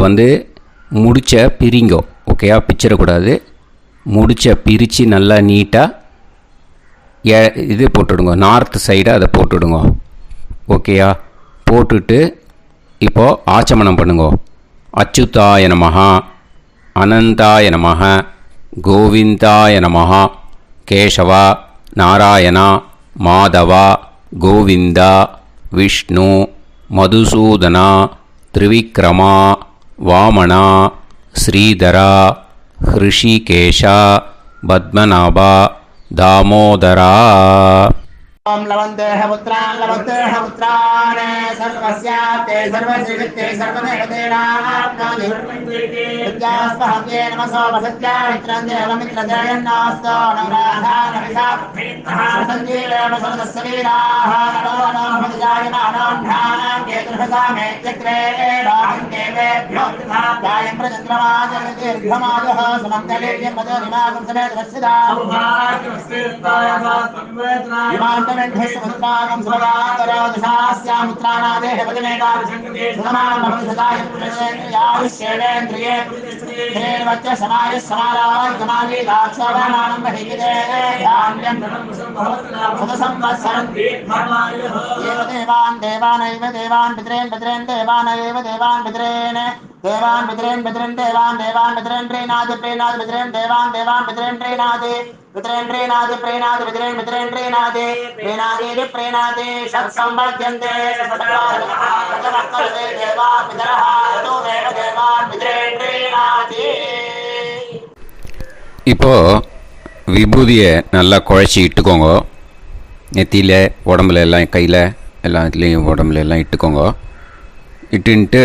முடிச்ச பிரிங்கோ. ஓகேயா? பிச்சிடக்கூடாது. முடிச்ச பிரித்து நல்லா நீட்டாக இது போட்டுடுங்க. நார்த் சைடு அதை போட்டுடுங்க. ஓகேயா? போட்டுட்டு இப்போது ஆச்சமனம் பண்ணுங்க. அச்சுதாய நமஹ, அனந்தாய நமஹ, கோவிந்தாய நமஹ, கேசவா, நாராயணா, மாதவா, கோவிந்தா, விஷ்ணு, மதுசூதனா, திரிவிக்ரமா, வாமனா, ஸ்ரீதரா, ஹிருஷிகேஷா, பத்மநாபா, தாமோதரா. ओम लवन्तेह पुत्रान् सर्वस्याते सर्वश्रीवित्ते सर्वदेवतेनात्मादि विद्यास्पहव्ये नमसो वसत्या मित्रं देवमित्रजयन्नास्तो नवराधानविषाप्तः सञ्जीवेमसोदस्सवीराः नमो नमोजायमानोऽभ्यां केतुर्भसामे चक्रे राहं देवेभ्यो गायं प्रचन्द्रमाजदीर्घमायुः समङ्गलेयं मदोनिमागं समेत वत्सिदा विमानमेघस्समुद्रागं सुभगान्तरादशास्यामुत्राणादेह वदनेकाभिसङ्कृते सुधमानमभिसदायुष्येवेन्द्रिये धेर्वच्च समायः समाराजमाली दाक्षावानानं बहिगिदे धान्यं सुदसंवत्सरं एव देवानैव देवान् पितॄन् देवानैव देवान् पितॄन् देवान् पितॄन् देवान् पितॄन् प्रीणाति पितॄन् देवान् पितॄन् प्रीणाति पितॄन् प्रीणाति षट्संवर्ध्यन्ते देवा पितरः ततोमेव देवान् पितॄन् प्रीणाति. இப்போது விபூதியை நல்லா குழச்சி இட்டுக்கோங்க. நெத்தியில், உடம்புல எல்லாம், கையில் எல்லாத்துலேயும் உடம்புல எல்லாம் இட்டுக்கோங்க. இட்டுன்ட்டு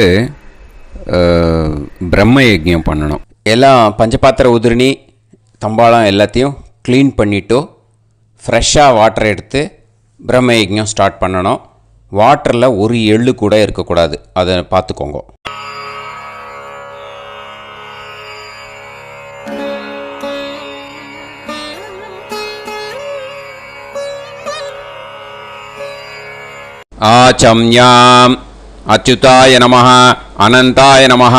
பிரம்ம யஜ்ஞம் பண்ணணும். எல்லாம் பஞ்சபாத்திர உதிரணி தம்பாளம் எல்லாத்தையும் க்ளீன் பண்ணிவிட்டு ஃப்ரெஷ்ஷாக வாட்டர் எடுத்து பிரம்ம யஜ்ஞம் ஸ்டார்ட் பண்ணணும். வாட்டரில் ஒரு எள்ளு கூட இருக்கக்கூடாது. அதை பார்த்துக்கோங்க. ஆச்சம்யாம் அச்சுதாய நமஹ, அனந்தாய நமஹ,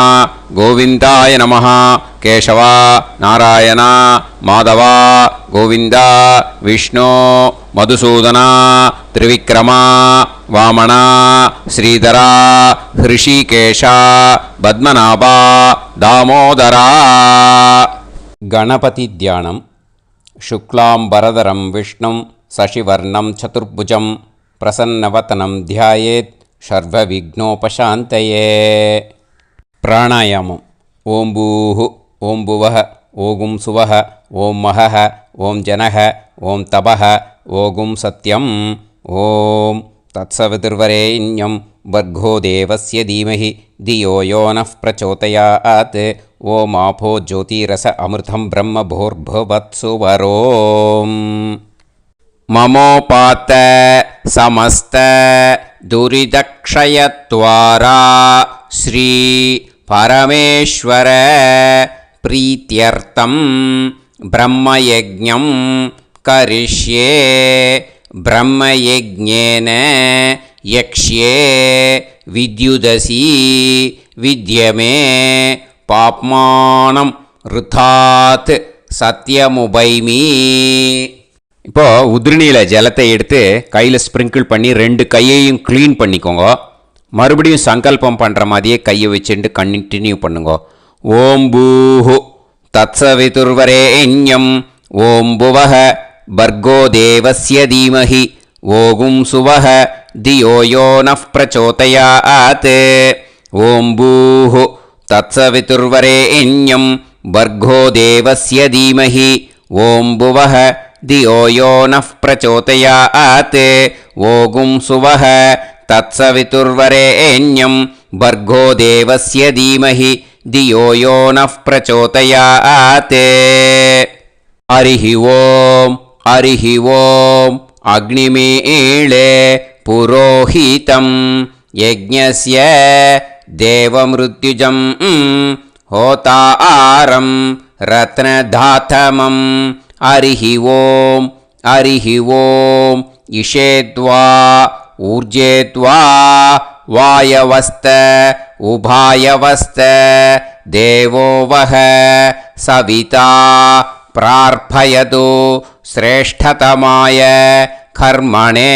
கோவிந்தாய நமஹ, கேசவா, நாராயணா, மாதவா, கோவிந்தா, விஷ்ணு, மதுசூதனா, திரிவிக்ரமா, வாமனா, ஸ்ரீதரா, ஹிருஷிகேஷா, பத்மநாபா, தாமோதரா. கணபதி தியானம். சுக்லாம்பரதரம் விஷ்ணும் சசிவர்ணம் சதுர்புஜம் பிரசன்னவதனம் தியாயேத் சர்வவிக்னோபசாந்தயே. பிராணாயாமம். ஓம் பூஹு ஓம் புவஹ ஓகும் சுவஹ ஓம் மஹஹ ஓம் ஜனஹ ஓம் தபஹ ஓகும் சத்யம். ஓம் தத்சவிதுர்வரேண்யம் வர்கோ தேவஸ்ய தீமஹி தியோ யோ நः பிரச்சோதயாத். ஓம் ஆபோ ஜோதிரஸ அமிர்தம் பிரம்ம பூர்புவத்சு வரோம். மமோபாத்த சமஸ்த துரிதக்ஷயத்வாரா ஸ்ரீ பரமேஸ்வர பிரீத்யர்த்தம் பிரம்மயஜ்ஞம் கரிஷ்யே பிரம்மயஜ்ஞேன யக்ஷ்யே வித்யுதசி வித்யமே பாப்மானம் ருதாத் சத்யமுபைமி. இப்போது உதிரணியில் ஜலத்தை எடுத்து கையில் ஸ்ப்ரிங்கிள் பண்ணி 2 கையையும் க்ளீன் பண்ணிக்கோங்க. மறுபடியும் சங்கல்பம் பண்ணுற மாதிரியே கையை வச்சுட்டு கண்டினியூ பண்ணுங்க. ஓம் பூஹு தத்சவிதுர்வரேண்யம் ஓம் புவஹ பர்கோ தேவஸ்ய தீமஹி ஓகும் சுவஹ தியோ யோ நஃப் பிரச்சோதயாத். ஓம் பூஹு தத்சவிதுர்வரேண்யம் பர்கோ தேவஸ்ய தீமஹி ஓம் புவஹ தியோ யோ நஃப் பிரச்சோதயாத். ஓகும் சுவஹ தத்சவிதுர்வரேண்யம் பர்கோ தேவஸ்ய தீமஹி தியோ யோ நஃப் பிரச்சோதயாத். ஹரிஹி ஓம் ஹரிஹி ஓம் அக்னிமீளே புரோஹிதம் யஜ்ஞஸ்ய தேவமிருத்யுஜம் ஹோதாரம் ரத்னதாத்தமம். ஹரிஹி ஓம் ஹரிஹி ஓம் இஷேத்வா ஊர்ஜேத்வா வாயவஸ்த உபாயவஸ்த தேவோ வஹ சவிதா பிரார்ப்பயது ஸ்ரேஷ்டதமாய கர்மணே.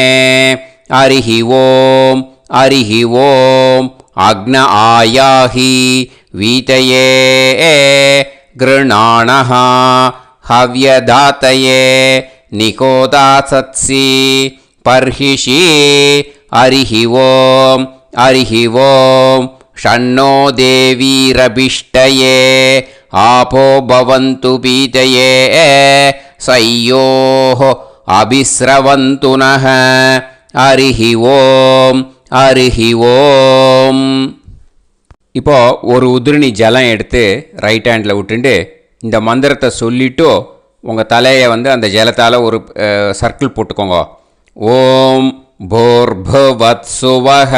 ஹரிஹி ஓம் ஹரிஹி ஓம் அக்ன ஆயாஹி வீதயே கிருணாணஹ ஹவ்யதாத்தயே நிகோதாசத்சி பர்ஹிஷி. ஹரிஹி ஓம் ஹரிஹி ஓம் ஷன்னோ தேவீரபிஷ்டயே ஆபோ பவந்து பீதயே சய்யோஹ அபிஸ்ரவந்து நஹ. ஹரிஹி ஓம் ஹரிஹி ஓம். இப்போ ஒரு உதிரணி ஜலம் எடுத்து ரைட் ஹேண்டில் விட்டுண்டு இந்த மந்திரத்தை சொல்லிவிட்டு உங்கள் தலையை அந்த ஜலத்தால் ஒரு சர்க்கிள் போட்டுக்கோங்க. ஓம் भूर्भुवत्सुवः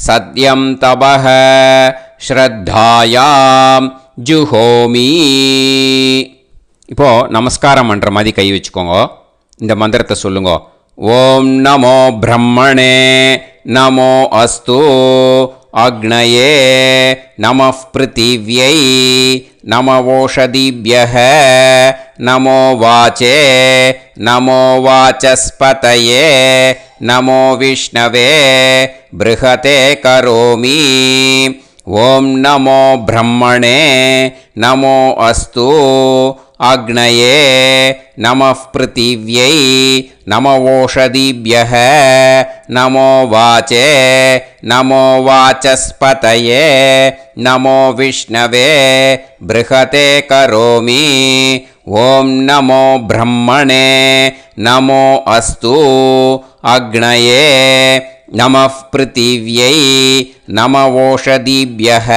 सत्यं तपः ஸ்ரத்தாயாம் ஜுஹோமி. இப்போது நமஸ்காரம் பண்ணுற மாதிரி கை வச்சுக்கோங்க. இந்த மந்திரத்தை சொல்லுங்க. ஓம் நமோ பிரம்மணே நமோ அஸ்து அக்னயே நமः பிருத்திவ்யை நமவோஷதிभ्यः நமோ வாச்சே நமோ வாசஸ்பதயே நமோ விஷ்ணவே ப்ருஹதே கரோமி. ஓம் நமோ பிரம்மணே நமோ அஸ்து அக்னயே நமः பிருத்திவ்யை நமவோஷதிभ्यः நமோ வாச்சே நமோ வாசஸ்பதயே நமோ விஷ்ணவே ப்ருஹதே கரோமி. ஓம் நமோ பிரம்மணே நமோ அஸ்து அக்னயே நமः பிருத்திவ்யை நமவோஷதிभ्यः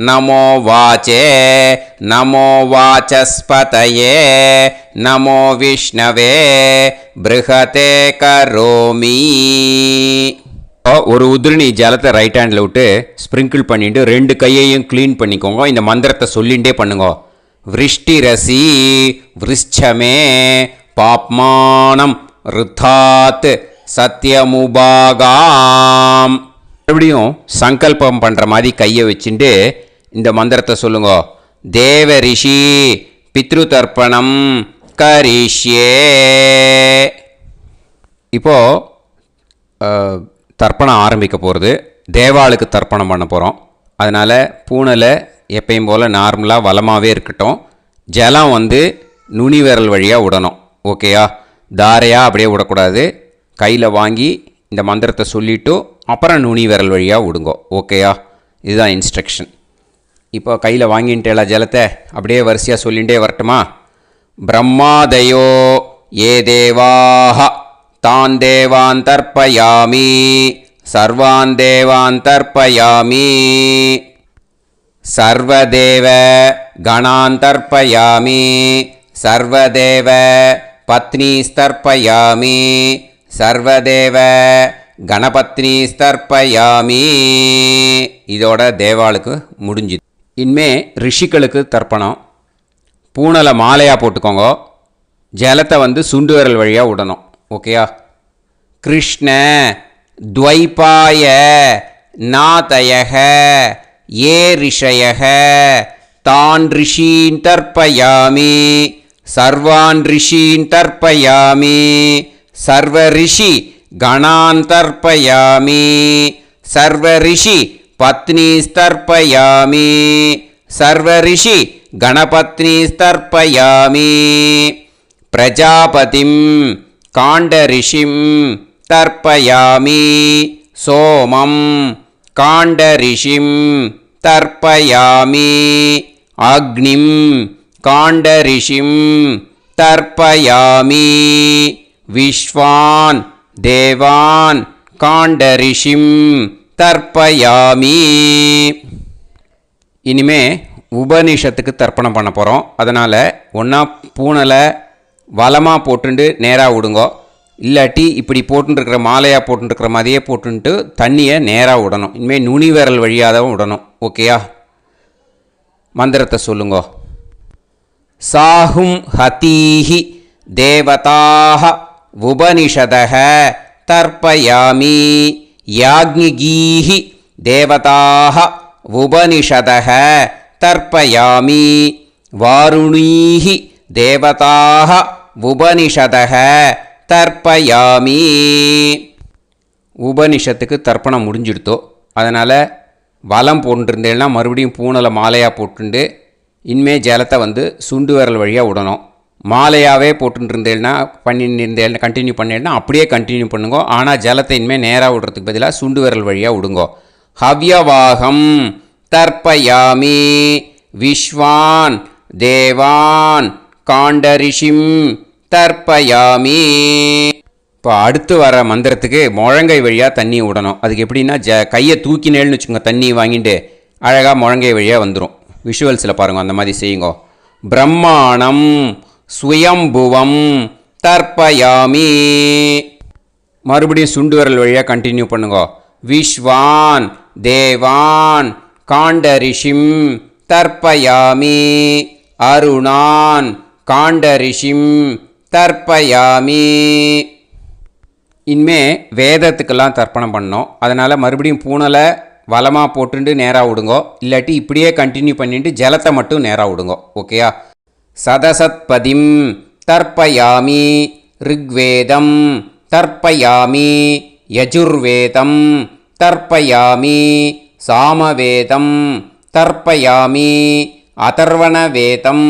நமோ வாச்சே நமோ வாசஸ்பதயே நமோ விஷ்ணவே ப்ருஹதே கரோமி. ஒரு உதிரணி ஜலத்தை ரைட் ஹேண்டில் விட்டு ஸ்ப்ரிங்கிள் பண்ணிட்டு 2 கையையும் க்ளீன் பண்ணிக்கோங்க. இந்த மந்திரத்தை சொல்லிகிட்டே பண்ணுங்க. விருஷ்டிரசி விருஷ்சமே பாப்மானம் ருத்தாத் சத்யமுபாகாம். மறுபடியும் சங்கல்பம் பண்ணுற மாதிரி கையை வச்சுட்டு இந்த மந்திரத்தை சொல்லுங்க. தேவ ரிஷி பித்ரு தர்ப்பணம் கரிஷ்யே. இப்போது தர்ப்பணம் ஆரம்பிக்க போகிறது. தேவாளுக்கு தர்ப்பணம் பண்ண போகிறோம். அதனால் பூனையில் எப்பயும் போல் நார்மலாக வளமாகவே இருக்கட்டும். ஜலம் நுனி விரல் வழியாக விடணும். ஓகேயா? தாரையாக அப்படியே விடக்கூடாது. கையில் வாங்கி இந்த மந்திரத்தை சொல்லிவிட்டு அப்புறம் நுனி விரல் வழியாக விடுங்கோ. ஓகேயா? இதுதான் இன்ஸ்ட்ரக்ஷன். இப்போ கையில் வாங்கிட்டேல ஜலத்தை அப்படியே வரிசையாக சொல்லிகிட்டே வரட்டுமா? பிரம்மாதயோ ஏ தேவாஹ தான் தேவான் தர்ப்பயாமி சர்வான் தேவான் தர்ப்பயாமி சர்வதேவ கணான் தர்ப்பயாமி சர்வதேவ பத்னீஸ்தர்ப்பயாமி சர்வதேவ கணபத்னி ஸ்தர்ப்பயாமி. இதோட தேவாளுக்கு முடிஞ்சுது. இனிமே ரிஷிகளுக்கு தர்ப்பணம். பூனலை மாலையாக போட்டுக்கோங்க. ஜலத்தை சுண்டு விரல் வழியாக விடணும். ஓகேயா? கிருஷ்ண துவைபாய நாதயக ஏ ரிஷயக தான் ரிஷீன் தர்ப்பயாமி சர்வான் ரிஷீன் தர்ப்பயாமி சர்வ ரிஷி கணான் தர்ப்பயாமி சர்வ ரிஷி பத்னீஸ்தர்ப்பயாமி சர்வ ரிஷி கணபத்னீஸ்தர்ப்பயாமி பிரஜாபதிம் காண்டரிஷிம் தர்ப்பயாமி சோமம் காண்டரிஷிம் தர்ப்பயாமி அக்னிம் காண்டரிஷிம் தர்ப்பயாமி விஸ்வான் தேவான் காண்டரிஷிம் தர்ப்பயாமி. இனிமே உபனிஷத்துக்கு தர்ப்பணம் பண்ண போகிறோம். அதனால் ஒன்றா பூனலை வலமாக போட்டுண்டு நேராக விடுங்கோ, இல்லாட்டி இப்படி போட்டுருக்கிற மாலையாக போட்டுருக்கிற மாதிரியே போட்டுன்ட்டு தண்ணியை நேராக விடணும். இனிமேல் நுனி விரல் வழியாக தான் விடணும். ஓகேயா? மந்திரத்தை சொல்லுங்கோ. சாஹும் ஹதீஹி தேவதாக உபனிஷதக தர்ப்பயாமி யாக்ஞிகீஹி தேவதாக உபனிஷதக தர்ப்பயாமி வாருணீஹி தேவதாக உபனிஷதக தர்ப்பயாமி. உபனிஷத்துக்கு தர்ப்பணம் முடிஞ்சிடுத்தோ, அதனால் வலம் போட்டுருந்தேன்னா மறுபடியும் பூனலை மாலையாக போட்டுண்டு இனிமே ஜலத்தை வந்து சுண்டு விரல் வழியாக விடணும். மாலையாகவே போட்டுருந்தேன்னா பண்ணியிருந்தேன் கண்டினியூ பண்ணேன்னா அப்படியே கண்டினியூ பண்ணுங்கோ. ஆனால் ஜலத்தை இனிமேல் நேராக விடுறதுக்கு பதிலாக சுண்டு விரல் வழியாக விடுங்கோ. ஹவ்யவாகம் தர்ப்பயாமி விஸ்வான் தேவான் காண்டரிஷிம் தர்ப்பயாமி. இப்போ அடுத்து வர மந்திரத்துக்கு முழங்கை வழியாக தண்ணி விடணும். அதுக்கு எப்படின்னா கையை தூக்கினேன்னு வச்சுக்கோங்க, தண்ணி வாங்கிட்டு அழகாக முழங்கை வழியாக வந்துடும். விஷுவல்ஸில் பாருங்கள், அந்த மாதிரி செய்யுங்கோ. பிரம்மாணம் ஸ்வயம்புவம் தர்ப்பயாமி. மறுபடியும் சுண்டு விரல் வழியாக கண்டினியூ பண்ணுங்கோ. விஸ்வான் தேவான் காண்டரிஷிம் தர்ப்பயாமி அருணான் காண்டரிஷிம் தர்ப்பயாமி. இனிமே வேதத்துக்கெல்லாம் தர்ப்பணம் பண்ணோம். அதனால் மறுபடியும் பூனலை வலமாக போட்டுட்டு நேராக விடுங்கோ, இல்லாட்டி இப்படியே கண்டினியூ பண்ணிட்டு ஜலத்தை மட்டும் நேராக விடுங்கோ. ஓகேயா? சதசத்பதிம் தர்ப்பயாமி ரிக்வேதம் தர்ப்பயாமி யஜுர்வேதம் தர்ப்பயாமி சாமவேதம் தர்ப்பயாமி அதர்வணவேதம்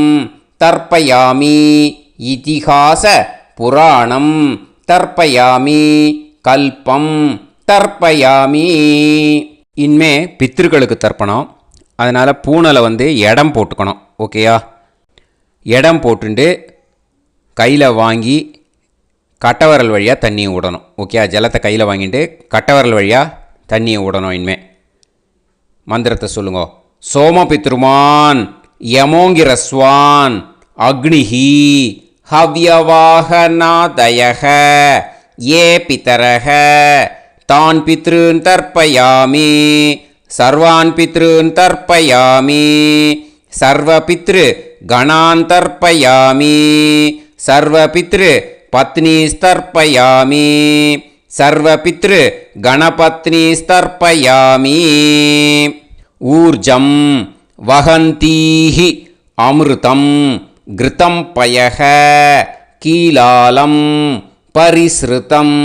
தர்ப்பயாமி இதிஹாச புராணம் தர்ப்பயாமி கல்பம் தர்ப்பயாமி. இனிமே பித்ருக்களுக்கு தர்ப்பணம். அதனால் பூனலை வந்து இடம் போட்டுக்கணும். ஓகேயா? இடம் போட்டுண்டு கையில் வாங்கி கட்டவரல் வழியாக தண்ணியை விடணும். ஓகே? ஜலத்தை கையில் வாங்கிட்டு கட்டவரல் வழியாக தண்ணியை விடணும். இனிமே மந்திரத்தை சொல்லுங்க. சோமபித்ருமான் யமோங்கிரஸ்வான் அக்னிஹி ஹவ்யவாகநாதயக ஏ பிதரக தான் பித்ருன் தர்ப்பயாமி சர்வான் பித்ருன் தர்ப்பயாமி சர்வபித்ரு கணான் தர்ப்பயாமி சர்வபித்ரு பத்னீஸ்தர்ப்பயாமி சர்வபித்ரு கணபத்னீஸ்தர்ப்பயாமி. ஊர்ஜம் வஹந்தீஹி அமிர்தம் கிருதம் பயக கீலாலம் பரிஸ்ருதம்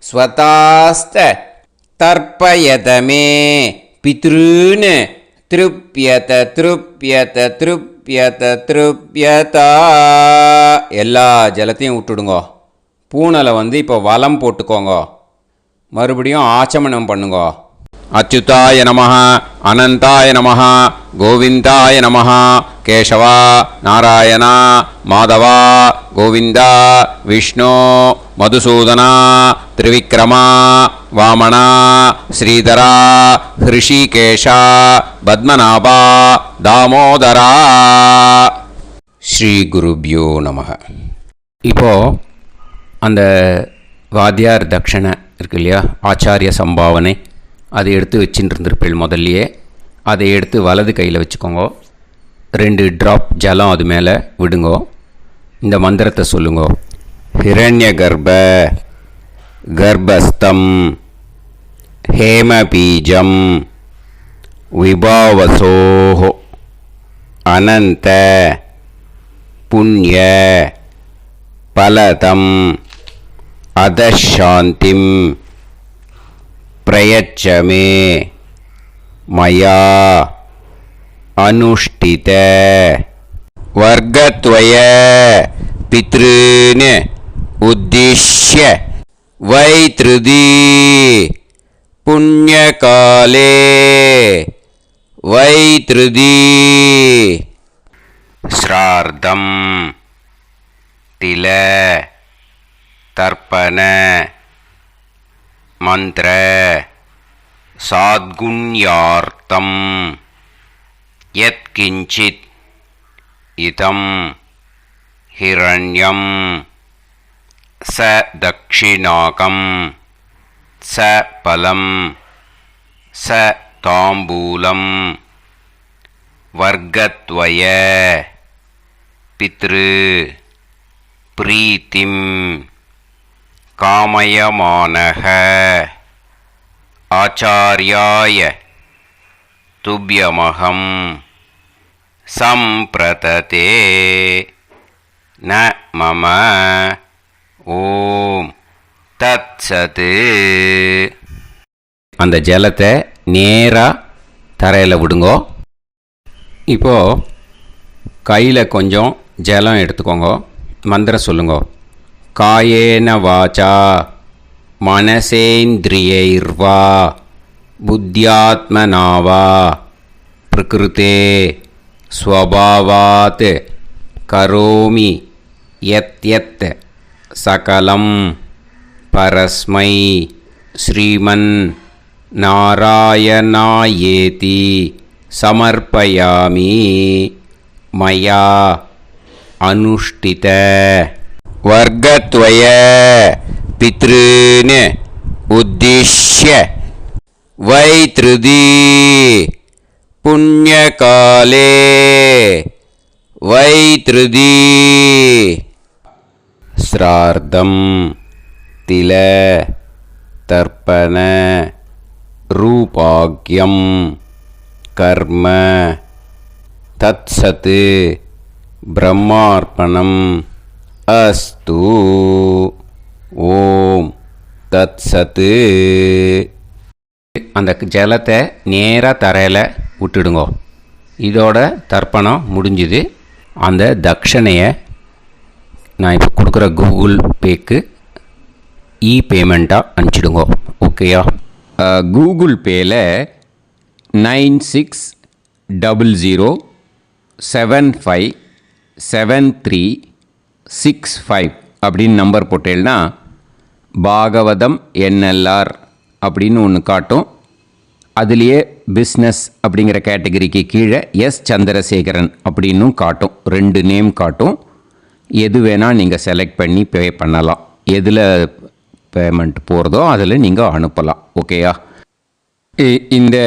ஸ்வதாஸ்த தர்ப்பயதமே பித்ருன் திருப்யத திருப்யத திருப்யத திருப்யதா. எல்லா ஜலத்தையும் விட்டுடுங்கோ. பூனலை வந்து இப்போ வலம் போட்டுக்கோங்க. மறுபடியும் ஆச்சமனம் பண்ணுங்கோ. அச்சுதாய நமஹ அனந்தாய நமஹ கோவிந்தாய நமஹ கேசவா நாராயணா மாதவா கோவிந்தா விஷ்ணு மதுசூதனா திரிவிக்ரமா வாமனா ஸ்ரீதரா ஹிருஷிகேஷா பத்மநாபா தாமோதரா. ஸ்ரீ குருப்யோ நமஹ. இப்போது அந்த வாத்தியார் தட்சணை இருக்கு இல்லையா, ஆச்சாரிய சம்பாவனை, அதை எடுத்து வச்சுட்டு இருந்திருப்பேள் முதல்லையே. அதை எடுத்து வலது கையில் வச்சுக்கோங்க. 2 ட்ராப் ஜலம் அது மேலே விடுங்கோ. இந்த மந்திரத்தை சொல்லுங்கோ. हिरण्यगर्भ गर्भस्थं हेमबीजं विभावसोः अनन्त पुण्य फलदम् अधशान्तिं प्रयच्छ मे मया अनुष्ठित वर्गद्वय पितॄन् उद्दिश्य वैतृदी पुण्यकाले वैतृदी श्रार्धं तिल तर्पण मंत्र साद्गुण्यार्थं यत्किंचित् इदं हिरण्यं स दक्षिणाकं स फलं स ताम्बूलं वर्गद्वय पितृ प्रीतिं कामयमानः आचार्याय तुभ्यमहं सम्प्रतते न मम ஓம் தத்சத். அந்த ஜலத்தை நேராக தரையில் விடுங்கோ. இப்போது கையில் கொஞ்சம் ஜலம் எடுத்துக்கோங்க. மந்திரம் சொல்லுங்க. காயேன வாச்சா மனசேந்திரியைர்வா புத்தியாத்மனாவா பிரகிருதே ஸ்வபாவாத் கரோமி யத் யத் சகலம் பரஸ்மை ஸ்ரீமன் நாராயணாயேதி சமர்ப்பயாமி மயா அனுஷ்டித வர்கத்வய பித்ருன் உத்திஷ்ய வைத்ருதி புண்ணியகாலே வைத்ருதி श्रार्धं तिल तर्पण रूपाग्यं कर्म तत्सत् ब्रह्मार्पणम् अस्तु. ஓம் தத்சத். அந்த ஜலத்தை நேராக தரையில் விட்டுடுங்கோ. இதோட தர்ப்பணம் முடிஞ்சுது. அந்த தட்சணையை நான் இப்போ கொடுக்குற கூகுள் பேக்கு பேமெண்ட்டாக அனுப்பிச்சிடுங்க. ஓகேயா? கூகுள் பேயில் 9600757365 அப்படின்னு நம்பர் போட்டேன்னா பாகவதம் என்எல்ஆர் அப்படின்னு ஒன்று காட்டும். அதுலேயே பிஸ்னஸ் அப்படிங்கிற கேட்டகரிக்கு கீழே எஸ் சந்திரசேகரன் அப்படின்னும் காட்டும். 2 நேம் காட்டும். எது வேணால் நீங்கள் செலக்ட் பண்ணி பே பண்ணலாம். எதில் பேமெண்ட் போகிறதோ அதில் நீங்கள் அனுப்பலாம். ஓகேயா? இந்த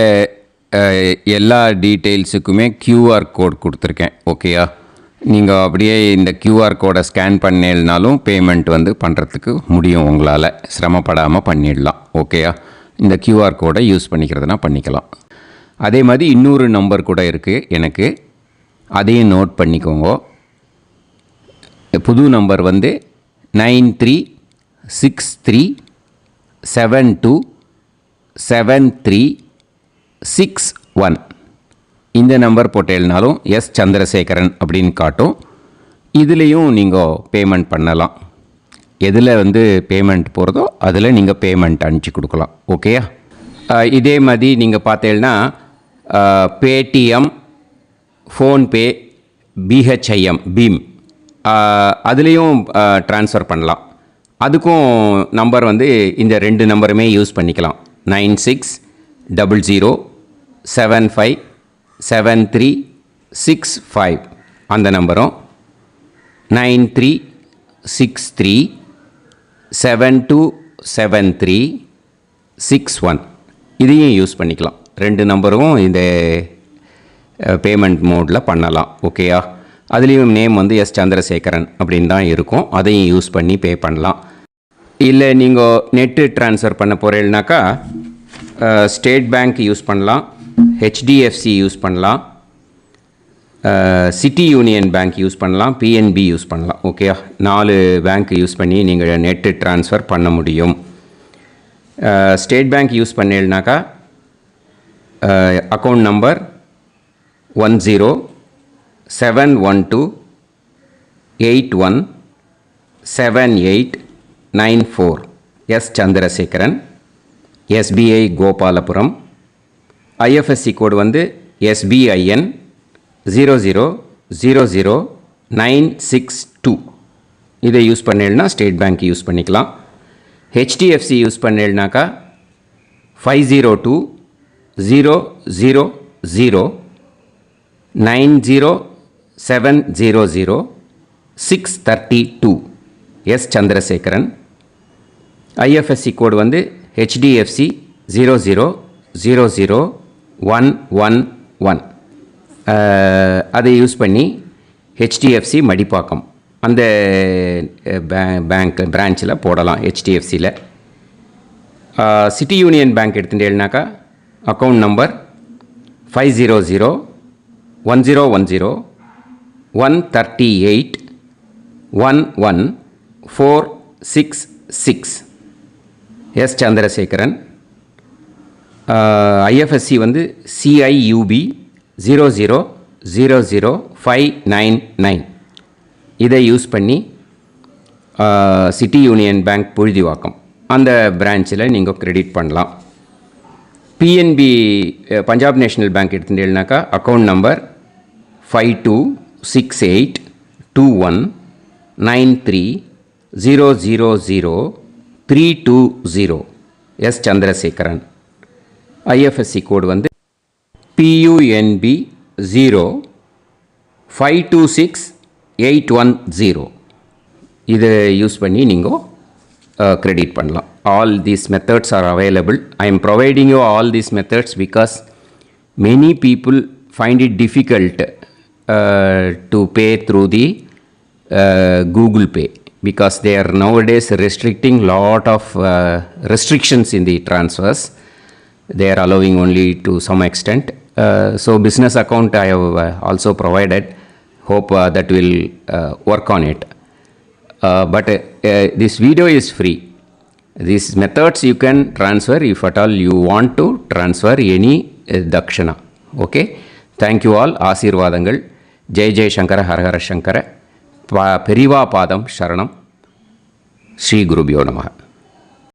எல்லா டீட்டெயில்ஸுக்குமே QR கோட் கொடுத்துருக்கேன். ஓகேயா? நீங்கள் அப்படியே இந்த QR கோடை ஸ்கேன் பண்ணேனாலும் பேமெண்ட் பண்ணுறதுக்கு முடியும். உங்களால் சிரமப்படாமல் பண்ணிடலாம். ஓகேயா? இந்த QR கோடை யூஸ் பண்ணிக்கிறதுனா பண்ணிக்கலாம். அதே மாதிரி இன்னொரு நம்பர் கூட இருக்குது எனக்கு. அதையும் நோட் பண்ணிக்கோங்க. புது நம்பர் 9363727361. இந்த நம்பர் போட்டேனாலும் எஸ் சந்திரசேகரன் அப்படின்னு காட்டும். இதுலேயும் நீங்கள் பேமெண்ட் பண்ணலாம். எதில் பேமெண்ட் போகிறதோ அதில் நீங்கள் பேமெண்ட் அனுப்பிச்சி கொடுக்கலாம். ஓகேயா? இதே மாதிரி நீங்கள் பார்த்தேன்னா பேடிஎம், ஃபோன்பே, பிஹெச்ஐஎம் பீம் அதுலேயும் ட்ரான்ஸ்ஃபர் பண்ணலாம். அதுக்கும் நம்பர் இந்த 2 நம்பருமே யூஸ் பண்ணிக்கலாம். 9600757365 அந்த நம்பரும் 9363727361 இதையும் யூஸ் பண்ணிக்கலாம். 2 நம்பரும் இந்த பேமெண்ட் மோடில் பண்ணலாம். ஓகேயா? அதுலேயும் நேம் வந்து எஸ் சந்திரசேகரன் அப்படின்னு தான் இருக்கும். அதையும் யூஸ் பண்ணி பே பண்ணலாம். இல்லை நீங்கள் நெட்டு ட்ரான்ஸ்ஃபர் பண்ண போகிறீங்கனாக்கா ஸ்டேட் பேங்க் யூஸ் பண்ணலாம், ஹெச்டிஎஃப்சி யூஸ் பண்ணலாம், சிட்டி யூனியன் பேங்க் யூஸ் பண்ணலாம், பிஎன்பி யூஸ் பண்ணலாம். ஓகே, 4 பேங்க் யூஸ் பண்ணி நீங்கள் நெட்டு ட்ரான்ஸ்ஃபர் பண்ண முடியும். ஸ்டேட் பேங்க் யூஸ் பண்ணீங்கனாக்கா account number 1071281789 S Chandrasekaran, SBI Gopalapuram. IFSC code வந்து SBIN 0000962. இதை யூஸ் பண்ணீங்கன்னா ஸ்டேட் பேங்க் யூஸ் பண்ணிக்கலாம். ஹெச்டிஎஃப்சி யூஸ் பண்ணீங்கனாக்கா 502000900700 எஸ் சந்திரசேகரன். ஐஎஃப்எஸ்சி கோடு வந்து HDFC 0000111. அதை யூஸ் பண்ணி HDFC மடிப்பாக்கம் அந்த பேங்க் பிரான்ச்சில் போடலாம். HDFCயில் சிட்டி யூனியன் பேங்க் எடுத்துட்டேன்னாக்கா account number 5001001381146 S Chandrasekaran. IFSC வந்து CIUB 0000599. இதை யூஸ் பண்ணி சிட்டி யூனியன் பேங்க் புழுதிவாக்கம் அந்த பிரான்ச்சில் நீங்கள் கிரெடிட் பண்ணலாம். பிஎன்பி பஞ்சாப் நேஷ்னல் பேங்க் எடுத்துட்டேன்னாக்கா account number 52682193000320 S Chandrasekaran. IFSC code வந்து PUNB 0526810. இதை யூஸ் பண்ணி நீங்கள் கிரெடிட் பண்ணலாம். All these methods are available. I am providing you all these methods because many people find it difficult to pay through the Google Pay because they are nowadays restricting lot of restrictions in the transfers. They are allowing only to some extent. So business account I have also provided. Hope that will work on it. But this video is free. These methods you can transfer if at all you want to transfer any dakshana. Okay. Thank you all. ஆசீர்வாதங்கள். ஜெய் ஜெய் சங்கர ஹரஹர சங்கர. பெரிவா பாதம் சரணம். ஸ்ரீ குருபியோ நமः.